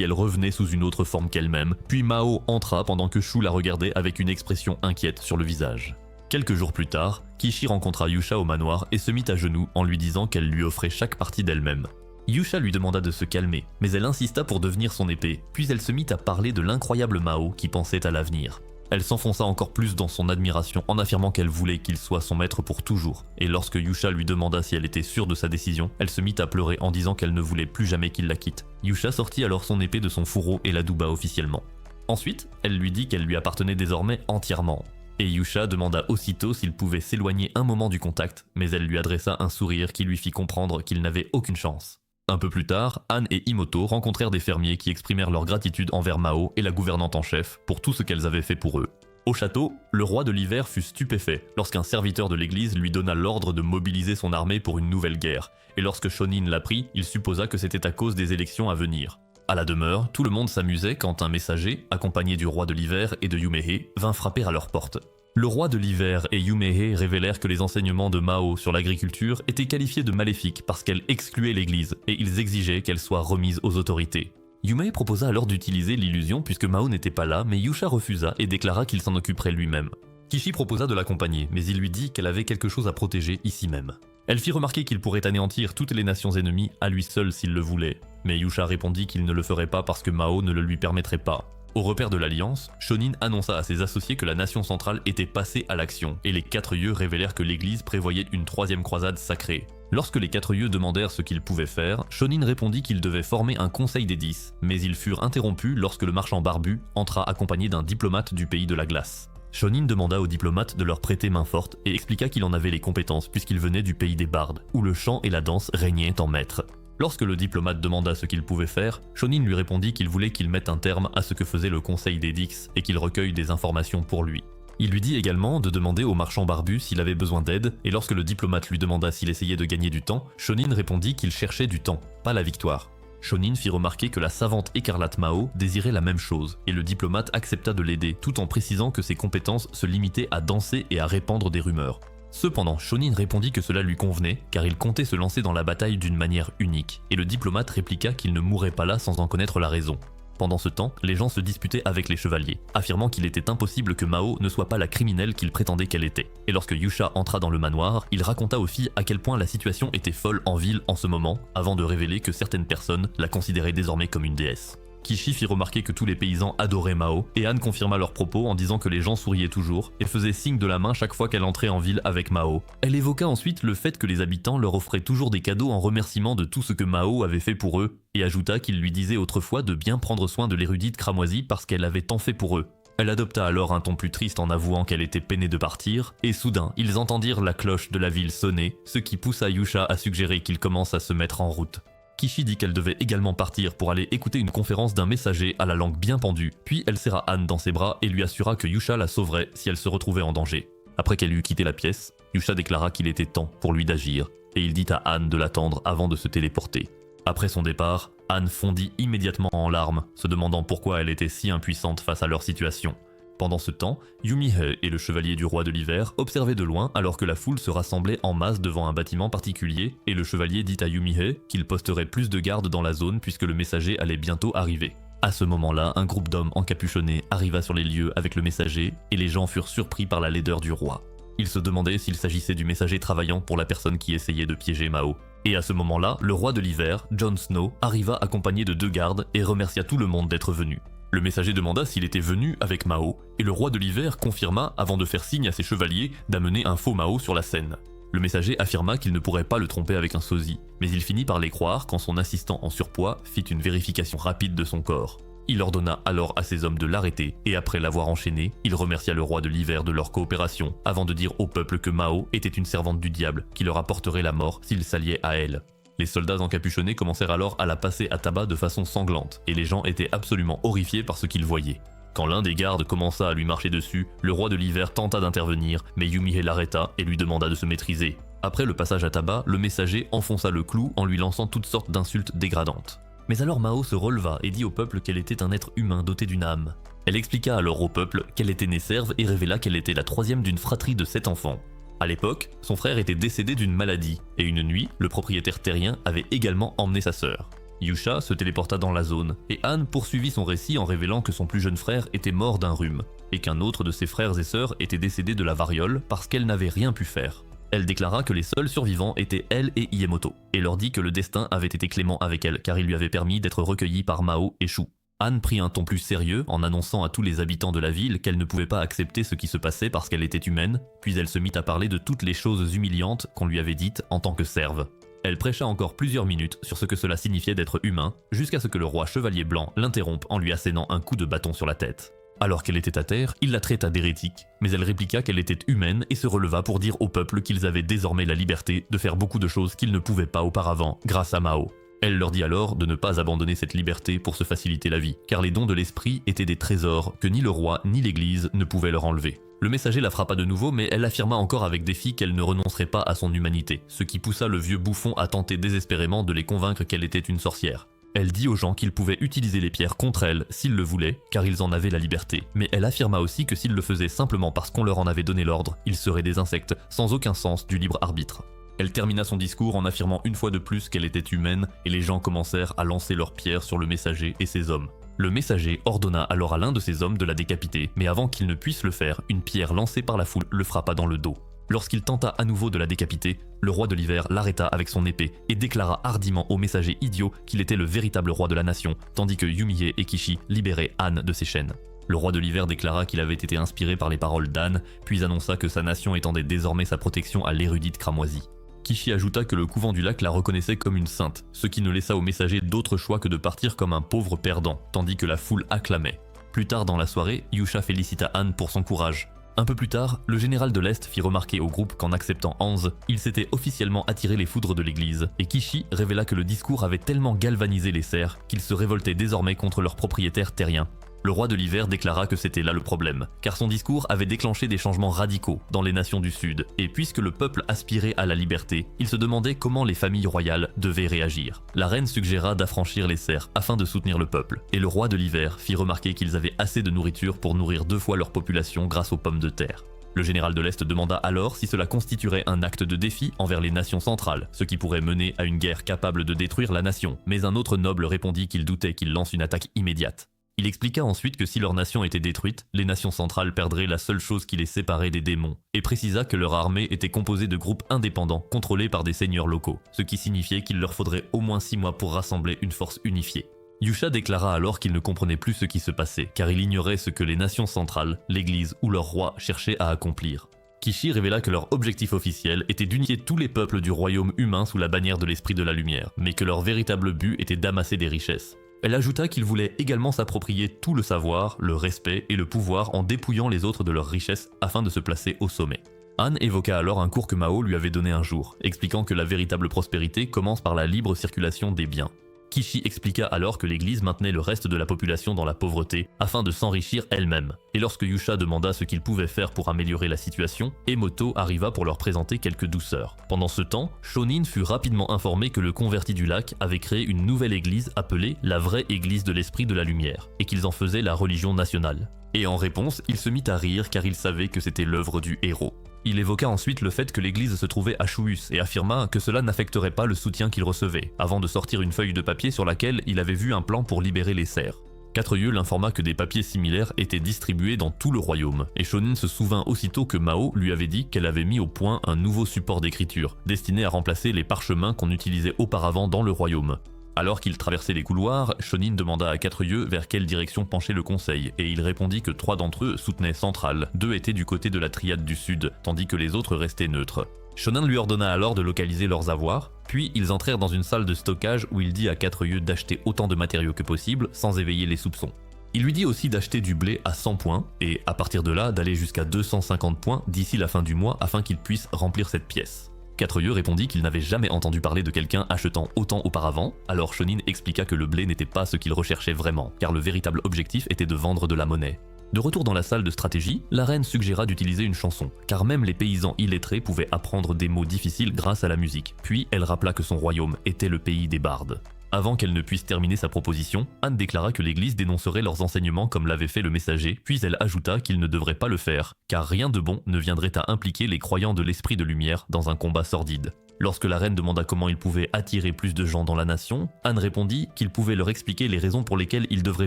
elle revenait sous une autre forme qu'elle-même, puis Mao entra pendant que Shu la regardait avec une expression inquiète sur le visage. Quelques jours plus tard, Kishi rencontra Yusha au manoir et se mit à genoux en lui disant qu'elle lui offrait chaque partie d'elle-même. Yusha lui demanda de se calmer, mais elle insista pour devenir son épée, puis elle se mit à parler de l'incroyable Mao qui pensait à l'avenir. Elle s'enfonça encore plus dans son admiration en affirmant qu'elle voulait qu'il soit son maître pour toujours, et lorsque Yusha lui demanda si elle était sûre de sa décision, elle se mit à pleurer en disant qu'elle ne voulait plus jamais qu'il la quitte. Yusha sortit alors son épée de son fourreau et la douba officiellement. Ensuite, elle lui dit qu'elle lui appartenait désormais entièrement. Et Yusha demanda aussitôt s'il pouvait s'éloigner un moment du contact, mais elle lui adressa un sourire qui lui fit comprendre qu'il n'avait aucune chance. Un peu plus tard, Anne et Imoto rencontrèrent des fermiers qui exprimèrent leur gratitude envers Mao et la gouvernante en chef pour tout ce qu'elles avaient fait pour eux. Au château, le roi de l'hiver fut stupéfait lorsqu'un serviteur de l'église lui donna l'ordre de mobiliser son armée pour une nouvelle guerre, et lorsque Shonin l'apprit, il supposa que c'était à cause des élections à venir. À la demeure, tout le monde s'amusait quand un messager, accompagné du roi de l'hiver et de Yumehei, vint frapper à leur porte. Le roi de l'hiver et Yumehei révélèrent que les enseignements de Mao sur l'agriculture étaient qualifiés de maléfiques parce qu'elle excluait l'église et ils exigeaient qu'elle soit remise aux autorités. Yumehei proposa alors d'utiliser l'illusion puisque Mao n'était pas là, mais Yusha refusa et déclara qu'il s'en occuperait lui-même. Kishi proposa de l'accompagner, mais il lui dit qu'elle avait quelque chose à protéger ici même. Elle fit remarquer qu'il pourrait anéantir toutes les nations ennemies à lui seul s'il le voulait, mais Yusha répondit qu'il ne le ferait pas parce que Mao ne le lui permettrait pas. Au repère de l'Alliance, Shonin annonça à ses associés que la nation centrale était passée à l'action, et les 4 yeux révélèrent que l'église prévoyait une 3e croisade sacrée. Lorsque les 4 yeux demandèrent ce qu'ils pouvaient faire, Shonin répondit qu'ils devaient former un conseil des 10, mais ils furent interrompus lorsque le marchand barbu entra accompagné d'un diplomate du pays de la glace. Shonin demanda aux diplomates de leur prêter main forte et expliqua qu'il en avait les compétences puisqu'il venait du pays des bardes, où le chant et la danse régnaient en maître. Lorsque le diplomate demanda ce qu'il pouvait faire, Shonin lui répondit qu'il voulait qu'il mette un terme à ce que faisait le conseil des Dix et qu'il recueille des informations pour lui. Il lui dit également de demander au marchand barbu s'il avait besoin d'aide, et lorsque le diplomate lui demanda s'il essayait de gagner du temps, Shonin répondit qu'il cherchait du temps, pas la victoire. Shonin fit remarquer que la savante écarlate Mao désirait la même chose, et le diplomate accepta de l'aider tout en précisant que ses compétences se limitaient à danser et à répandre des rumeurs. Cependant, Shonin répondit que cela lui convenait, car il comptait se lancer dans la bataille d'une manière unique, et le diplomate répliqua qu'il ne mourrait pas là sans en connaître la raison. Pendant ce temps, les gens se disputaient avec les chevaliers, affirmant qu'il était impossible que Mao ne soit pas la criminelle qu'il prétendait qu'elle était. Et lorsque Yusha entra dans le manoir, il raconta aux filles à quel point la situation était folle en ville en ce moment, avant de révéler que certaines personnes la considéraient désormais comme une déesse. Kishi fit remarquer que tous les paysans adoraient Mao, et Anne confirma leurs propos en disant que les gens souriaient toujours, et faisaient signe de la main chaque fois qu'elle entrait en ville avec Mao. Elle évoqua ensuite le fait que les habitants leur offraient toujours des cadeaux en remerciement de tout ce que Mao avait fait pour eux, et ajouta qu'il lui disait autrefois de bien prendre soin de l'érudite cramoisie parce qu'elle avait tant fait pour eux. Elle adopta alors un ton plus triste en avouant qu'elle était peinée de partir, et soudain, ils entendirent la cloche de la ville sonner, ce qui poussa Yusha à suggérer qu'il commence à se mettre en route. Kishi dit qu'elle devait également partir pour aller écouter une conférence d'un messager à la langue bien pendue, puis elle serra Anne dans ses bras et lui assura que Yusha la sauverait si elle se retrouvait en danger. Après qu'elle eut quitté la pièce, Yusha déclara qu'il était temps pour lui d'agir, et il dit à Anne de l'attendre avant de se téléporter. Après son départ, Anne fondit immédiatement en larmes, se demandant pourquoi elle était si impuissante face à leur situation. Pendant ce temps, Yumehei et le chevalier du roi de l'hiver observaient de loin alors que la foule se rassemblait en masse devant un bâtiment particulier, et le chevalier dit à Yumehei qu'il posterait plus de gardes dans la zone puisque le messager allait bientôt arriver. À ce moment-là, un groupe d'hommes encapuchonnés arriva sur les lieux avec le messager, et les gens furent surpris par la laideur du roi. Ils se demandaient s'il s'agissait du messager travaillant pour la personne qui essayait de piéger Mao. Et à ce moment-là, le roi de l'hiver, Jon Snow, arriva accompagné de 2 gardes et remercia tout le monde d'être venu. Le messager demanda s'il était venu avec Mao, et le roi de l'hiver confirma avant de faire signe à ses chevaliers d'amener un faux Mao sur la scène. Le messager affirma qu'il ne pourrait pas le tromper avec un sosie, Mais il finit par les croire quand son assistant en surpoids fit une vérification rapide de son corps. Il ordonna alors à ses hommes de l'arrêter, et après l'avoir enchaîné, il remercia le roi de l'hiver de leur coopération, avant de dire au peuple que Mao était une servante du diable qui leur apporterait la mort s'ils s'alliaient à elle. Les soldats encapuchonnés commencèrent alors à la passer à tabac de façon sanglante, et les gens étaient absolument horrifiés par ce qu'ils voyaient. Quand l'un des gardes commença à lui marcher dessus, le roi de l'hiver tenta d'intervenir, mais Yumie l'arrêta et lui demanda de se maîtriser. Après le passage à tabac, le messager enfonça le clou en lui lançant toutes sortes d'insultes dégradantes. Mais alors Mao se releva et dit au peuple qu'elle était un être humain doté d'une âme. Elle expliqua alors au peuple qu'elle était née serve et révéla qu'elle était la troisième d'une fratrie de 7 enfants. À l'époque, son frère était décédé d'une maladie, et une nuit, le propriétaire terrien avait également emmené sa sœur. Yusha se téléporta dans la zone, et Han poursuivit son récit en révélant que son plus jeune frère était mort d'un rhume, et qu'un autre de ses frères et sœurs était décédé de la variole parce qu'elle n'avait rien pu faire. Elle déclara que les seuls survivants étaient elle et Iemoto, et leur dit que le destin avait été clément avec elle car il lui avait permis d'être recueillie par Mao et Shu. Han prit un ton plus sérieux en annonçant à tous les habitants de la ville qu'elle ne pouvait pas accepter ce qui se passait parce qu'elle était humaine, puis elle se mit à parler de toutes les choses humiliantes qu'on lui avait dites en tant que serve. Elle prêcha encore plusieurs minutes sur ce que cela signifiait d'être humain, jusqu'à ce que le roi chevalier blanc l'interrompe en lui assénant un coup de bâton sur la tête. Alors qu'elle était à terre, il la traita d'hérétique, mais elle répliqua qu'elle était humaine et se releva pour dire au peuple qu'ils avaient désormais la liberté de faire beaucoup de choses qu'ils ne pouvaient pas auparavant grâce à Mao. Elle leur dit alors de ne pas abandonner cette liberté pour se faciliter la vie, car les dons de l'esprit étaient des trésors que ni le roi ni l'église ne pouvaient leur enlever. Le messager la frappa de nouveau, mais elle affirma encore avec défi qu'elle ne renoncerait pas à son humanité, ce qui poussa le vieux bouffon à tenter désespérément de les convaincre qu'elle était une sorcière. Elle dit aux gens qu'ils pouvaient utiliser les pierres contre elle s'ils le voulaient, car ils en avaient la liberté. Mais elle affirma aussi que s'ils le faisaient simplement parce qu'on leur en avait donné l'ordre, ils seraient des insectes, sans aucun sens du libre arbitre. Elle termina son discours en affirmant une fois de plus qu'elle était humaine, et les gens commencèrent à lancer leurs pierres sur le messager et ses hommes. Le messager ordonna alors à l'un de ses hommes de la décapiter, mais avant qu'il ne puisse le faire, une pierre lancée par la foule le frappa dans le dos. Lorsqu'il tenta à nouveau de la décapiter, le roi de l'hiver l'arrêta avec son épée et déclara hardiment au messager idiot qu'il était le véritable roi de la nation, tandis que Yumie et Kishi libéraient Han de ses chaînes. Le roi de l'hiver déclara qu'il avait été inspiré par les paroles d'Han, puis annonça que sa nation étendait désormais sa protection à l'érudite cramoisie. Kishi ajouta que le couvent du lac la reconnaissait comme une sainte, ce qui ne laissa au messager d'autre choix que de partir comme un pauvre perdant, tandis que la foule acclamait. Plus tard dans la soirée, Yusha félicita Han pour son courage. Un peu plus tard, le général de l'Est fit remarquer au groupe qu'en acceptant Hanz, il s'était officiellement attiré les foudres de l'église, et Kishi révéla que le discours avait tellement galvanisé les serfs qu'ils se révoltaient désormais contre leurs propriétaires terriens. Le roi de l'hiver déclara que c'était là le problème, car son discours avait déclenché des changements radicaux dans les nations du Sud, et puisque le peuple aspirait à la liberté, il se demandait comment les familles royales devaient réagir. La reine suggéra d'affranchir les serfs afin de soutenir le peuple, et le roi de l'hiver fit remarquer qu'ils avaient assez de nourriture pour nourrir 2 fois leur population grâce aux pommes de terre. Le général de l'Est demanda alors si cela constituerait un acte de défi envers les nations centrales, ce qui pourrait mener à une guerre capable de détruire la nation, mais un autre noble répondit qu'il doutait qu'il lance une attaque immédiate. Il expliqua ensuite que si leur nation était détruite, les nations centrales perdraient la seule chose qui les séparait des démons, et précisa que leur armée était composée de groupes indépendants contrôlés par des seigneurs locaux, ce qui signifiait qu'il leur faudrait au moins 6 mois pour rassembler une force unifiée. Yusha déclara alors qu'il ne comprenait plus ce qui se passait, car il ignorait ce que les nations centrales, l'église ou leur roi cherchaient à accomplir. Kishi révéla que leur objectif officiel était d'unifier tous les peuples du royaume humain sous la bannière de l'esprit de la lumière, mais que leur véritable but était d'amasser des richesses. Elle ajouta qu'il voulait également s'approprier tout le savoir, le respect et le pouvoir en dépouillant les autres de leurs richesses afin de se placer au sommet. Han évoqua alors un cours que Mao lui avait donné un jour, expliquant que la véritable prospérité commence par la libre circulation des biens. Kishi expliqua alors que l'église maintenait le reste de la population dans la pauvreté afin de s'enrichir elle-même. Et lorsque Yusha demanda ce qu'il pouvait faire pour améliorer la situation, Iemoto arriva pour leur présenter quelques douceurs. Pendant ce temps, Shonin fut rapidement informé que le converti du lac avait créé une nouvelle église appelée la vraie église de l'esprit de la lumière, et qu'ils en faisaient la religion nationale. Et en réponse, il se mit à rire car il savait que c'était l'œuvre du héros. Il évoqua ensuite le fait que l'église se trouvait à Shuus et affirma que cela n'affecterait pas le soutien qu'il recevait, avant de sortir une feuille de papier sur laquelle il avait vu un plan pour libérer les serfs. Quatreyeux l'informa que des papiers similaires étaient distribués dans tout le royaume, et Shonin se souvint aussitôt que Mao lui avait dit qu'elle avait mis au point un nouveau support d'écriture, destiné à remplacer les parchemins qu'on utilisait auparavant dans le royaume. Alors qu'il traversait les couloirs, Shonin demanda à Quatreyeux vers quelle direction penchait le conseil, et il répondit que 3 d'entre eux soutenaient Central, 2 étaient du côté de la triade du sud, tandis que les autres restaient neutres. Shonin lui ordonna alors de localiser leurs avoirs, puis ils entrèrent dans une salle de stockage où il dit à 4 yeux d'acheter autant de matériaux que possible sans éveiller les soupçons. Il lui dit aussi d'acheter du blé à 100 points et à partir de là d'aller jusqu'à 250 points d'ici la fin du mois afin qu'il puisse remplir cette pièce. 4 yeux répondit qu'il n'avait jamais entendu parler de quelqu'un achetant autant auparavant, alors Shonin expliqua que le blé n'était pas ce qu'il recherchait vraiment, car le véritable objectif était de vendre de la monnaie. De retour dans la salle de stratégie, la reine suggéra d'utiliser une chanson, car même les paysans illettrés pouvaient apprendre des mots difficiles grâce à la musique, puis elle rappela que son royaume était le pays des bardes. Avant qu'elle ne puisse terminer sa proposition, Anne déclara que l'église dénoncerait leurs enseignements comme l'avait fait le messager, puis elle ajouta qu'il ne devrait pas le faire, car rien de bon ne viendrait à impliquer les croyants de l'esprit de lumière dans un combat sordide. Lorsque la reine demanda comment il pouvait attirer plus de gens dans la nation, Anne répondit qu'il pouvait leur expliquer les raisons pour lesquelles ils devraient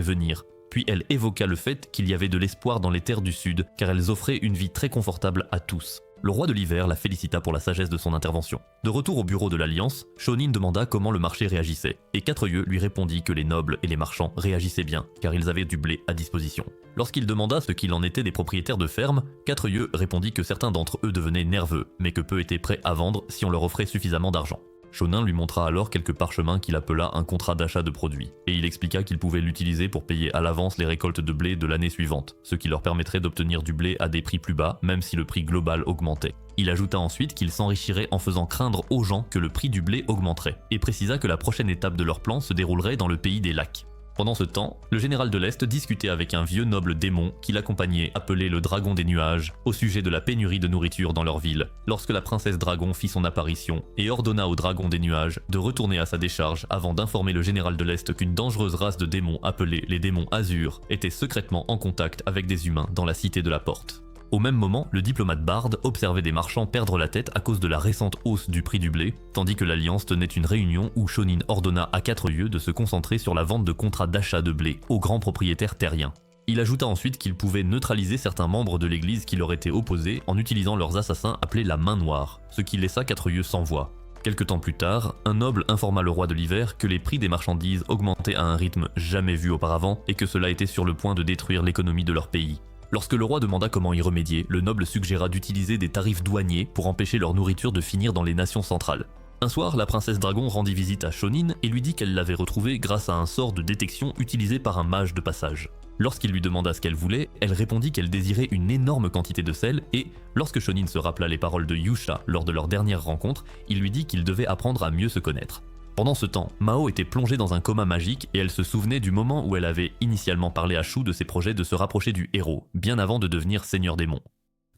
venir. Puis elle évoqua le fait qu'il y avait de l'espoir dans les terres du sud, car elles offraient une vie très confortable à tous. Le roi de l'hiver la félicita pour la sagesse de son intervention. De retour au bureau de l'Alliance, Shonin demanda comment le marché réagissait, et 4 yeux lui répondit que les nobles et les marchands réagissaient bien, car ils avaient du blé à disposition. Lorsqu'il demanda ce qu'il en était des propriétaires de fermes, 4 yeux répondit que certains d'entre eux devenaient nerveux, mais que peu étaient prêts à vendre si on leur offrait suffisamment d'argent. Shonin lui montra alors quelques parchemins qu'il appela un contrat d'achat de produits, et il expliqua qu'il pouvait l'utiliser pour payer à l'avance les récoltes de blé de l'année suivante, ce qui leur permettrait d'obtenir du blé à des prix plus bas, même si le prix global augmentait. Il ajouta ensuite qu'il s'enrichirait en faisant craindre aux gens que le prix du blé augmenterait, et précisa que la prochaine étape de leur plan se déroulerait dans le pays des lacs. Pendant ce temps, le général de l'Est discutait avec un vieux noble démon qui l'accompagnait, appelé le Dragon des Nuages, au sujet de la pénurie de nourriture dans leur ville, lorsque la princesse Dragon fit son apparition et ordonna au Dragon des Nuages de retourner à sa décharge avant d'informer le général de l'Est qu'une dangereuse race de démons appelée les démons Azur était secrètement en contact avec des humains dans la cité de la Porte. Au même moment, le diplomate Bard observait des marchands perdre la tête à cause de la récente hausse du prix du blé, tandis que l'Alliance tenait une réunion où Shonin ordonna à 4 yeux de se concentrer sur la vente de contrats d'achat de blé aux grands propriétaires terriens. Il ajouta ensuite qu'il pouvait neutraliser certains membres de l'église qui leur étaient opposés en utilisant leurs assassins appelés la Main Noire, ce qui laissa 4 yeux sans voix. Quelque temps plus tard, un noble informa le roi de l'hiver que les prix des marchandises augmentaient à un rythme jamais vu auparavant et que cela était sur le point de détruire l'économie de leur pays. Lorsque le roi demanda comment y remédier, le noble suggéra d'utiliser des tarifs douaniers pour empêcher leur nourriture de finir dans les nations centrales. Un soir, la princesse Dragon rendit visite à Shonin et lui dit qu'elle l'avait retrouvé grâce à un sort de détection utilisé par un mage de passage. Lorsqu'il lui demanda ce qu'elle voulait, elle répondit qu'elle désirait une énorme quantité de sel et, lorsque Shonin se rappela les paroles de Yusha lors de leur dernière rencontre, il lui dit qu'il devait apprendre à mieux se connaître. Pendant ce temps, Mao était plongée dans un coma magique et elle se souvenait du moment où elle avait initialement parlé à Shu de ses projets de se rapprocher du héros, bien avant de devenir seigneur démon.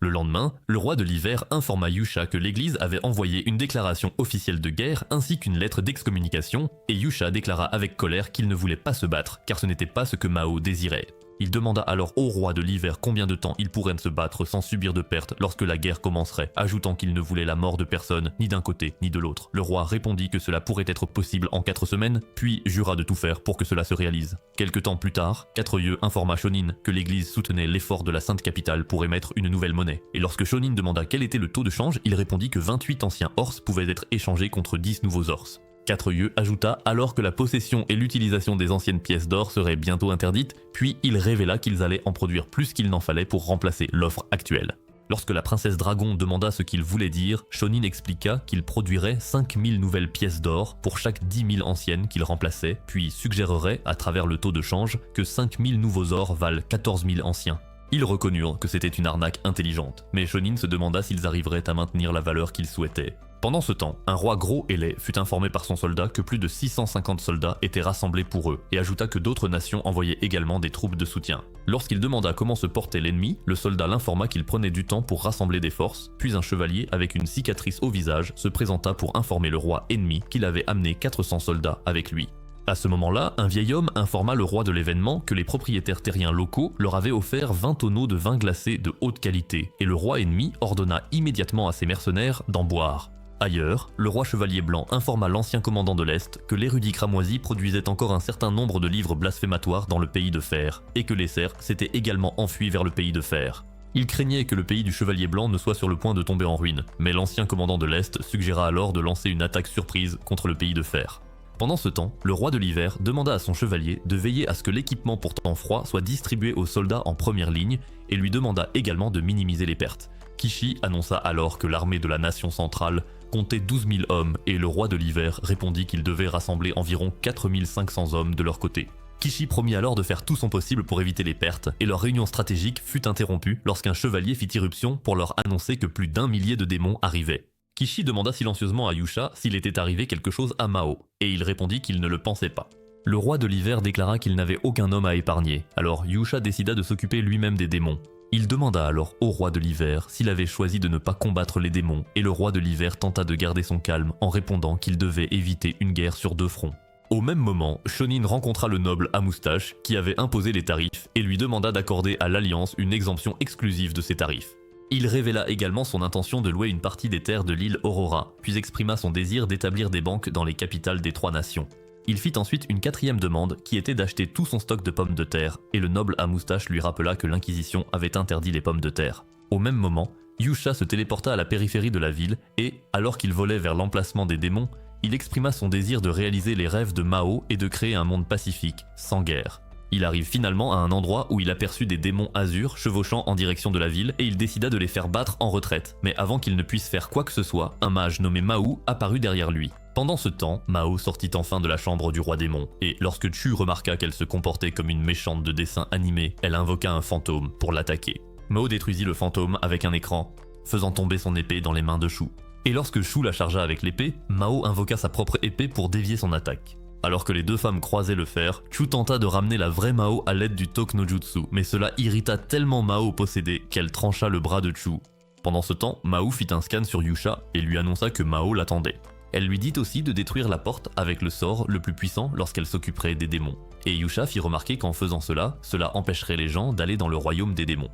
Le lendemain, le roi de l'hiver informa Yusha que l'église avait envoyé une déclaration officielle de guerre ainsi qu'une lettre d'excommunication, et Yusha déclara avec colère qu'il ne voulait pas se battre car ce n'était pas ce que Mao désirait. Il demanda alors au roi de l'hiver combien de temps il pourrait se battre sans subir de pertes lorsque la guerre commencerait, ajoutant qu'il ne voulait la mort de personne, ni d'un côté ni de l'autre. Le roi répondit que cela pourrait être possible en 4 semaines, puis jura de tout faire pour que cela se réalise. Quelque temps plus tard, 4 yeux informa Shonin que l'église soutenait l'effort de la Sainte Capitale pour émettre une nouvelle monnaie. Et lorsque Shonin demanda quel était le taux de change, il répondit que 28 anciens ors pouvaient être échangés contre 10 nouveaux ors. 4 yeux ajouta alors que la possession et l'utilisation des anciennes pièces d'or seraient bientôt interdites, puis il révéla qu'ils allaient en produire plus qu'il n'en fallait pour remplacer l'offre actuelle. Lorsque la princesse Dragon demanda ce qu'il voulait dire, Shonin expliqua qu'il produirait 5000 nouvelles pièces d'or pour chaque 10 000 anciennes qu'il remplaçait, puis suggérerait, à travers le taux de change, que 5000 nouveaux ors valent 14 000 anciens. Ils reconnurent que c'était une arnaque intelligente, mais Shonin se demanda s'ils arriveraient à maintenir la valeur qu'ils souhaitaient. Pendant ce temps, un roi gros et laid fut informé par son soldat que plus de 650 soldats étaient rassemblés pour eux, et ajouta que d'autres nations envoyaient également des troupes de soutien. Lorsqu'il demanda comment se portait l'ennemi, le soldat l'informa qu'il prenait du temps pour rassembler des forces, puis un chevalier avec une cicatrice au visage se présenta pour informer le roi ennemi qu'il avait amené 400 soldats avec lui. À ce moment-là, un vieil homme informa le roi de l'événement que les propriétaires terriens locaux leur avaient offert 20 tonneaux de vin glacé de haute qualité, et le roi ennemi ordonna immédiatement à ses mercenaires d'en boire. Ailleurs, le roi chevalier blanc informa l'ancien commandant de l'Est que l'érudit cramoisi produisait encore un certain nombre de livres blasphématoires dans le pays de fer, et que les serfs s'étaient également enfuis vers le pays de fer. Il craignait que le pays du chevalier blanc ne soit sur le point de tomber en ruine, mais l'ancien commandant de l'Est suggéra alors de lancer une attaque surprise contre le pays de fer. Pendant ce temps, le roi de l'hiver demanda à son chevalier de veiller à ce que l'équipement pour temps froid soit distribué aux soldats en première ligne et lui demanda également de minimiser les pertes. Kishi annonça alors que l'armée de la nation centrale comptait 12 000 hommes et le roi de l'hiver répondit qu'il devait rassembler environ 4 500 hommes de leur côté. Kishi promit alors de faire tout son possible pour éviter les pertes et leur réunion stratégique fut interrompue lorsqu'un chevalier fit irruption pour leur annoncer que plus d'1 millier de démons arrivaient. Kishi demanda silencieusement à Yusha s'il était arrivé quelque chose à Mao et il répondit qu'il ne le pensait pas. Le roi de l'hiver déclara qu'il n'avait aucun homme à épargner, alors Yusha décida de s'occuper lui-même des démons. Il demanda alors au roi de l'hiver s'il avait choisi de ne pas combattre les démons et le roi de l'hiver tenta de garder son calme en répondant qu'il devait éviter une guerre sur 2 fronts. Au même moment, Shonin rencontra le noble à moustache qui avait imposé les tarifs et lui demanda d'accorder à l'Alliance une exemption exclusive de ses tarifs. Il révéla également son intention de louer une partie des terres de l'île Aurora, puis exprima son désir d'établir des banques dans les capitales des 3 nations. Il fit ensuite une 4e demande qui était d'acheter tout son stock de pommes de terre et le noble à moustache lui rappela que l'Inquisition avait interdit les pommes de terre. Au même moment, Yusha se téléporta à la périphérie de la ville et, alors qu'il volait vers l'emplacement des démons, il exprima son désir de réaliser les rêves de Mao et de créer un monde pacifique, sans guerre. Il arrive finalement à un endroit où il aperçut des démons azur chevauchant en direction de la ville et il décida de les faire battre en retraite. Mais avant qu'il ne puisse faire quoi que ce soit, un mage nommé Mao apparut derrière lui. Pendant ce temps, Mao sortit enfin de la chambre du roi démon, et lorsque Chu remarqua qu'elle se comportait comme une méchante de dessin animé, elle invoqua un fantôme pour l'attaquer. Mao détruisit le fantôme avec un écran, faisant tomber son épée dans les mains de Chu. Et lorsque Chu la chargea avec l'épée, Mao invoqua sa propre épée pour dévier son attaque. Alors que les 2 femmes croisaient le fer, Chu tenta de ramener la vraie Mao à l'aide du Tok no Jutsu, mais cela irrita tellement Mao possédée qu'elle trancha le bras de Chu. Pendant ce temps, Mao fit un scan sur Yusha et lui annonça que Mao l'attendait. Elle lui dit aussi de détruire la porte avec le sort le plus puissant lorsqu'elle s'occuperait des démons. Et Yusha fit remarquer qu'en faisant cela, cela empêcherait les gens d'aller dans le royaume des démons.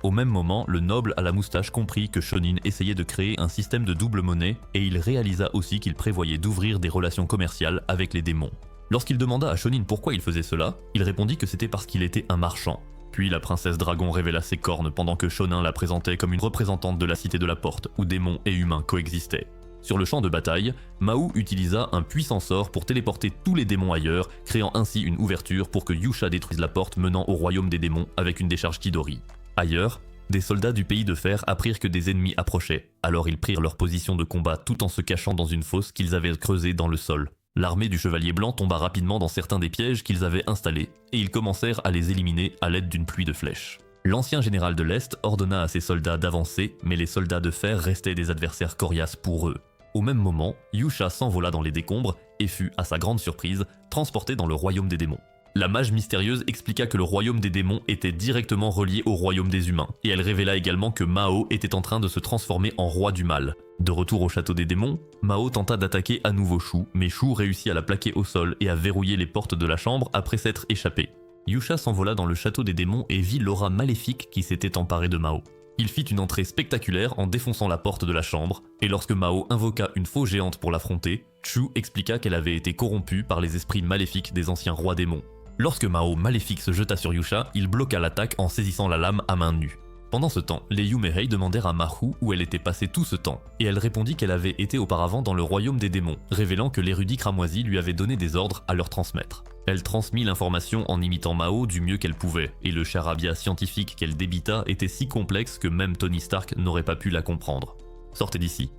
Au même moment, le noble à la moustache comprit que Shonin essayait de créer un système de double monnaie et il réalisa aussi qu'il prévoyait d'ouvrir des relations commerciales avec les démons. Lorsqu'il demanda à Shonin pourquoi il faisait cela, il répondit que c'était parce qu'il était un marchand. Puis la princesse dragon révéla ses cornes pendant que Shonin la présentait comme une représentante de la cité de la porte où démons et humains coexistaient. Sur le champ de bataille, Mao utilisa un puissant sort pour téléporter tous les démons ailleurs, créant ainsi une ouverture pour que Yusha détruise la porte menant au royaume des démons avec une décharge Chidori. Ailleurs, des soldats du pays de fer apprirent que des ennemis approchaient, alors ils prirent leur position de combat tout en se cachant dans une fosse qu'ils avaient creusée dans le sol. L'armée du Chevalier Blanc tomba rapidement dans certains des pièges qu'ils avaient installés, et ils commencèrent à les éliminer à l'aide d'une pluie de flèches. L'ancien général de l'Est ordonna à ses soldats d'avancer, mais les soldats de fer restaient des adversaires coriaces pour eux. Au même moment, Yusha s'envola dans les décombres et fut, à sa grande surprise, transporté dans le royaume des démons. La mage mystérieuse expliqua que le royaume des démons était directement relié au royaume des humains, et elle révéla également que Mao était en train de se transformer en roi du mal. De retour au château des démons, Mao tenta d'attaquer à nouveau Shu, mais Shu réussit à la plaquer au sol et à verrouiller les portes de la chambre après s'être échappé. Yusha s'envola dans le château des démons et vit l'aura maléfique qui s'était emparée de Mao. Il fit une entrée spectaculaire en défonçant la porte de la chambre, et lorsque Mao invoqua une faux géante pour l'affronter, Chu expliqua qu'elle avait été corrompue par les esprits maléfiques des anciens rois démons. Lorsque Mao maléfique se jeta sur Yusha, il bloqua l'attaque en saisissant la lame à main nue. Pendant ce temps, les Yumehei demandèrent à Mahu où elle était passée tout ce temps, et elle répondit qu'elle avait été auparavant dans le royaume des démons, révélant que l'érudit cramoisi lui avait donné des ordres à leur transmettre. Elle transmit l'information en imitant Mao du mieux qu'elle pouvait, et le charabia scientifique qu'elle débita était si complexe que même Tony Stark n'aurait pas pu la comprendre. Sortez d'ici.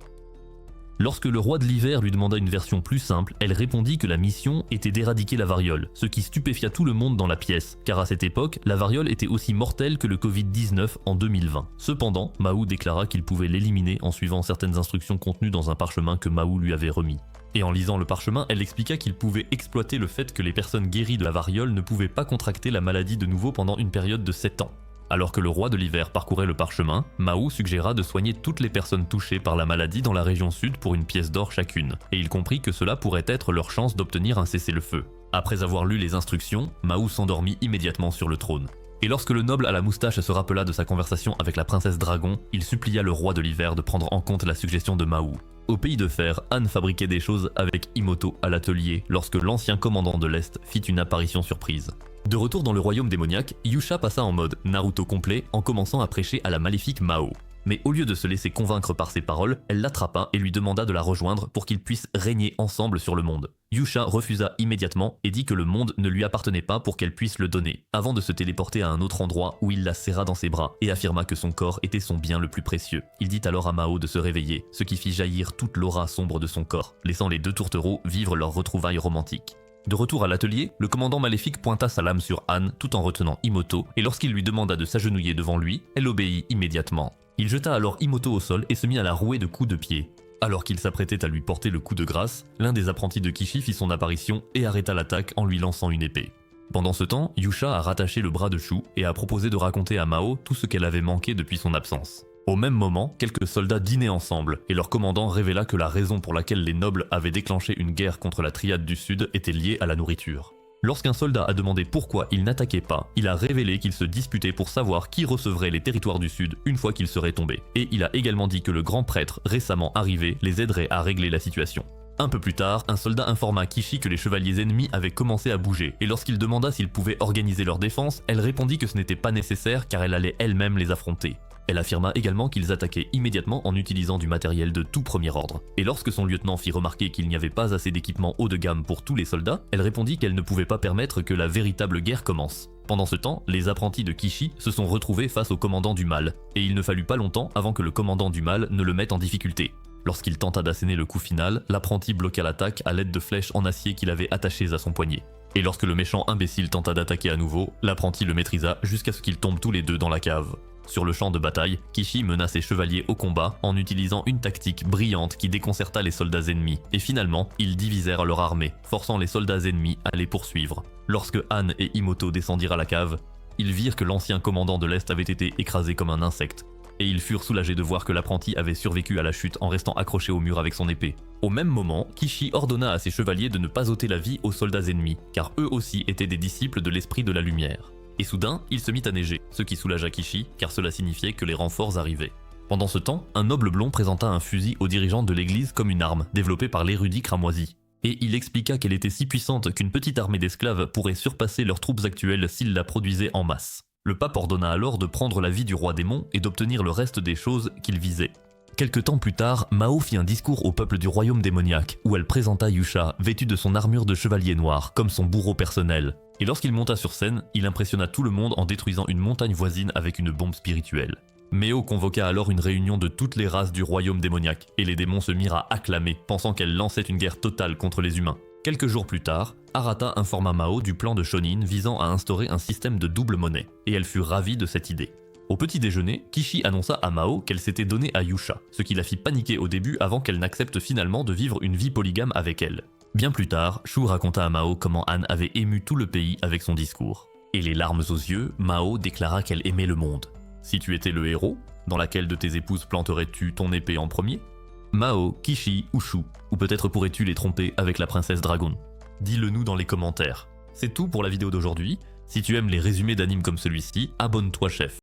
Lorsque le roi de l'hiver lui demanda une version plus simple, elle répondit que la mission était d'éradiquer la variole, ce qui stupéfia tout le monde dans la pièce, car à cette époque, la variole était aussi mortelle que le Covid-19 en 2020. Cependant, Mao déclara qu'il pouvait l'éliminer en suivant certaines instructions contenues dans un parchemin que Mao lui avait remis. Et en lisant le parchemin, elle expliqua qu'il pouvait exploiter le fait que les personnes guéries de la variole ne pouvaient pas contracter la maladie de nouveau pendant une période de 7 ans. Alors que le roi de l'hiver parcourait le parchemin, Mao suggéra de soigner toutes les personnes touchées par la maladie dans la région sud pour une pièce d'or chacune, et il comprit que cela pourrait être leur chance d'obtenir un cessez-le-feu. Après avoir lu les instructions, Mao s'endormit immédiatement sur le trône. Et lorsque le noble à la moustache se rappela de sa conversation avec la princesse dragon, il supplia le roi de l'hiver de prendre en compte la suggestion de Mao. Au pays de fer, Anne fabriquait des choses avec Imoto à l'atelier lorsque l'ancien commandant de l'Est fit une apparition surprise. De retour dans le royaume démoniaque, Yusha passa en mode Naruto complet en commençant à prêcher à la maléfique Mao. Mais au lieu de se laisser convaincre par ses paroles, elle l'attrapa et lui demanda de la rejoindre pour qu'ils puissent régner ensemble sur le monde. Yusha refusa immédiatement et dit que le monde ne lui appartenait pas pour qu'elle puisse le donner, avant de se téléporter à un autre endroit où il la serra dans ses bras et affirma que son corps était son bien le plus précieux. Il dit alors à Mao de se réveiller, ce qui fit jaillir toute l'aura sombre de son corps, laissant les deux tourtereaux vivre leur retrouvailles romantiques. De retour à l'atelier, le commandant maléfique pointa sa lame sur Anne tout en retenant Imoto, et lorsqu'il lui demanda de s'agenouiller devant lui, elle obéit immédiatement. Il jeta alors Imoto au sol et se mit à la rouer de coups de pied. Alors qu'il s'apprêtait à lui porter le coup de grâce, l'un des apprentis de Kishi fit son apparition et arrêta l'attaque en lui lançant une épée. Pendant ce temps, Yusha a rattaché le bras de Shu et a proposé de raconter à Mao tout ce qu'elle avait manqué depuis son absence. Au même moment, quelques soldats dînaient ensemble, et leur commandant révéla que la raison pour laquelle les nobles avaient déclenché une guerre contre la triade du Sud était liée à la nourriture. Lorsqu'un soldat a demandé pourquoi il n'attaquait pas, il a révélé qu'il se disputait pour savoir qui recevrait les territoires du Sud une fois qu'ils seraient tombés. Et il a également dit que le grand prêtre récemment arrivé les aiderait à régler la situation. Un peu plus tard, un soldat informa Kishi que les chevaliers ennemis avaient commencé à bouger, et lorsqu'il demanda s'ils pouvaient organiser leur défense, elle répondit que ce n'était pas nécessaire car elle allait elle-même les affronter. Elle affirma également qu'ils attaquaient immédiatement en utilisant du matériel de tout premier ordre. Et lorsque son lieutenant fit remarquer qu'il n'y avait pas assez d'équipement haut de gamme pour tous les soldats, elle répondit qu'elle ne pouvait pas permettre que la véritable guerre commence. Pendant ce temps, les apprentis de Kishi se sont retrouvés face au commandant du mal, et il ne fallut pas longtemps avant que le commandant du mal ne le mette en difficulté. Lorsqu'il tenta d'asséner le coup final, l'apprenti bloqua l'attaque à l'aide de flèches en acier qu'il avait attachées à son poignet. Et lorsque le méchant imbécile tenta d'attaquer à nouveau, l'apprenti le maîtrisa jusqu'à ce qu'ils tombent tous les deux dans la cave. Sur le champ de bataille, Kishi mena ses chevaliers au combat en utilisant une tactique brillante qui déconcerta les soldats ennemis, et finalement, ils divisèrent leur armée, forçant les soldats ennemis à les poursuivre. Lorsque Han et Imoto descendirent à la cave, ils virent que l'ancien commandant de l'Est avait été écrasé comme un insecte, et ils furent soulagés de voir que l'apprenti avait survécu à la chute en restant accroché au mur avec son épée. Au même moment, Kishi ordonna à ses chevaliers de ne pas ôter la vie aux soldats ennemis, car eux aussi étaient des disciples de l'esprit de la lumière. Et soudain, il se mit à neiger, ce qui soulagea Kishi, car cela signifiait que les renforts arrivaient. Pendant ce temps, un noble blond présenta un fusil aux dirigeants de l'église comme une arme, développée par l'érudit Cramoisi. Et il expliqua qu'elle était si puissante qu'une petite armée d'esclaves pourrait surpasser leurs troupes actuelles s'ils la produisaient en masse. Le pape ordonna alors de prendre la vie du roi démon et d'obtenir le reste des choses qu'il visait. Quelque temps plus tard, Mao fit un discours au peuple du royaume démoniaque, où elle présenta Yusha, vêtu de son armure de chevalier noir, comme son bourreau personnel. Et lorsqu'il monta sur scène, il impressionna tout le monde en détruisant une montagne voisine avec une bombe spirituelle. Meo convoqua alors une réunion de toutes les races du royaume démoniaque, et les démons se mirent à acclamer, pensant qu'elle lançait une guerre totale contre les humains. Quelques jours plus tard, Arata informa Mao du plan de Shonin visant à instaurer un système de double monnaie, et elle fut ravie de cette idée. Au petit déjeuner, Kishi annonça à Mao qu'elle s'était donnée à Yusha, ce qui la fit paniquer au début avant qu'elle n'accepte finalement de vivre une vie polygame avec elle. Bien plus tard, Shu raconta à Mao comment Han avait ému tout le pays avec son discours. Et les larmes aux yeux, Mao déclara qu'elle aimait le monde. Si tu étais le héros, dans laquelle de tes épouses planterais-tu ton épée en premier? Mao, Kishi ou Shu, ou peut-être pourrais-tu les tromper avec la princesse Dragon? Dis-le nous dans les commentaires. C'est tout pour la vidéo d'aujourd'hui. Si tu aimes les résumés d'animes comme celui-ci, abonne-toi chef.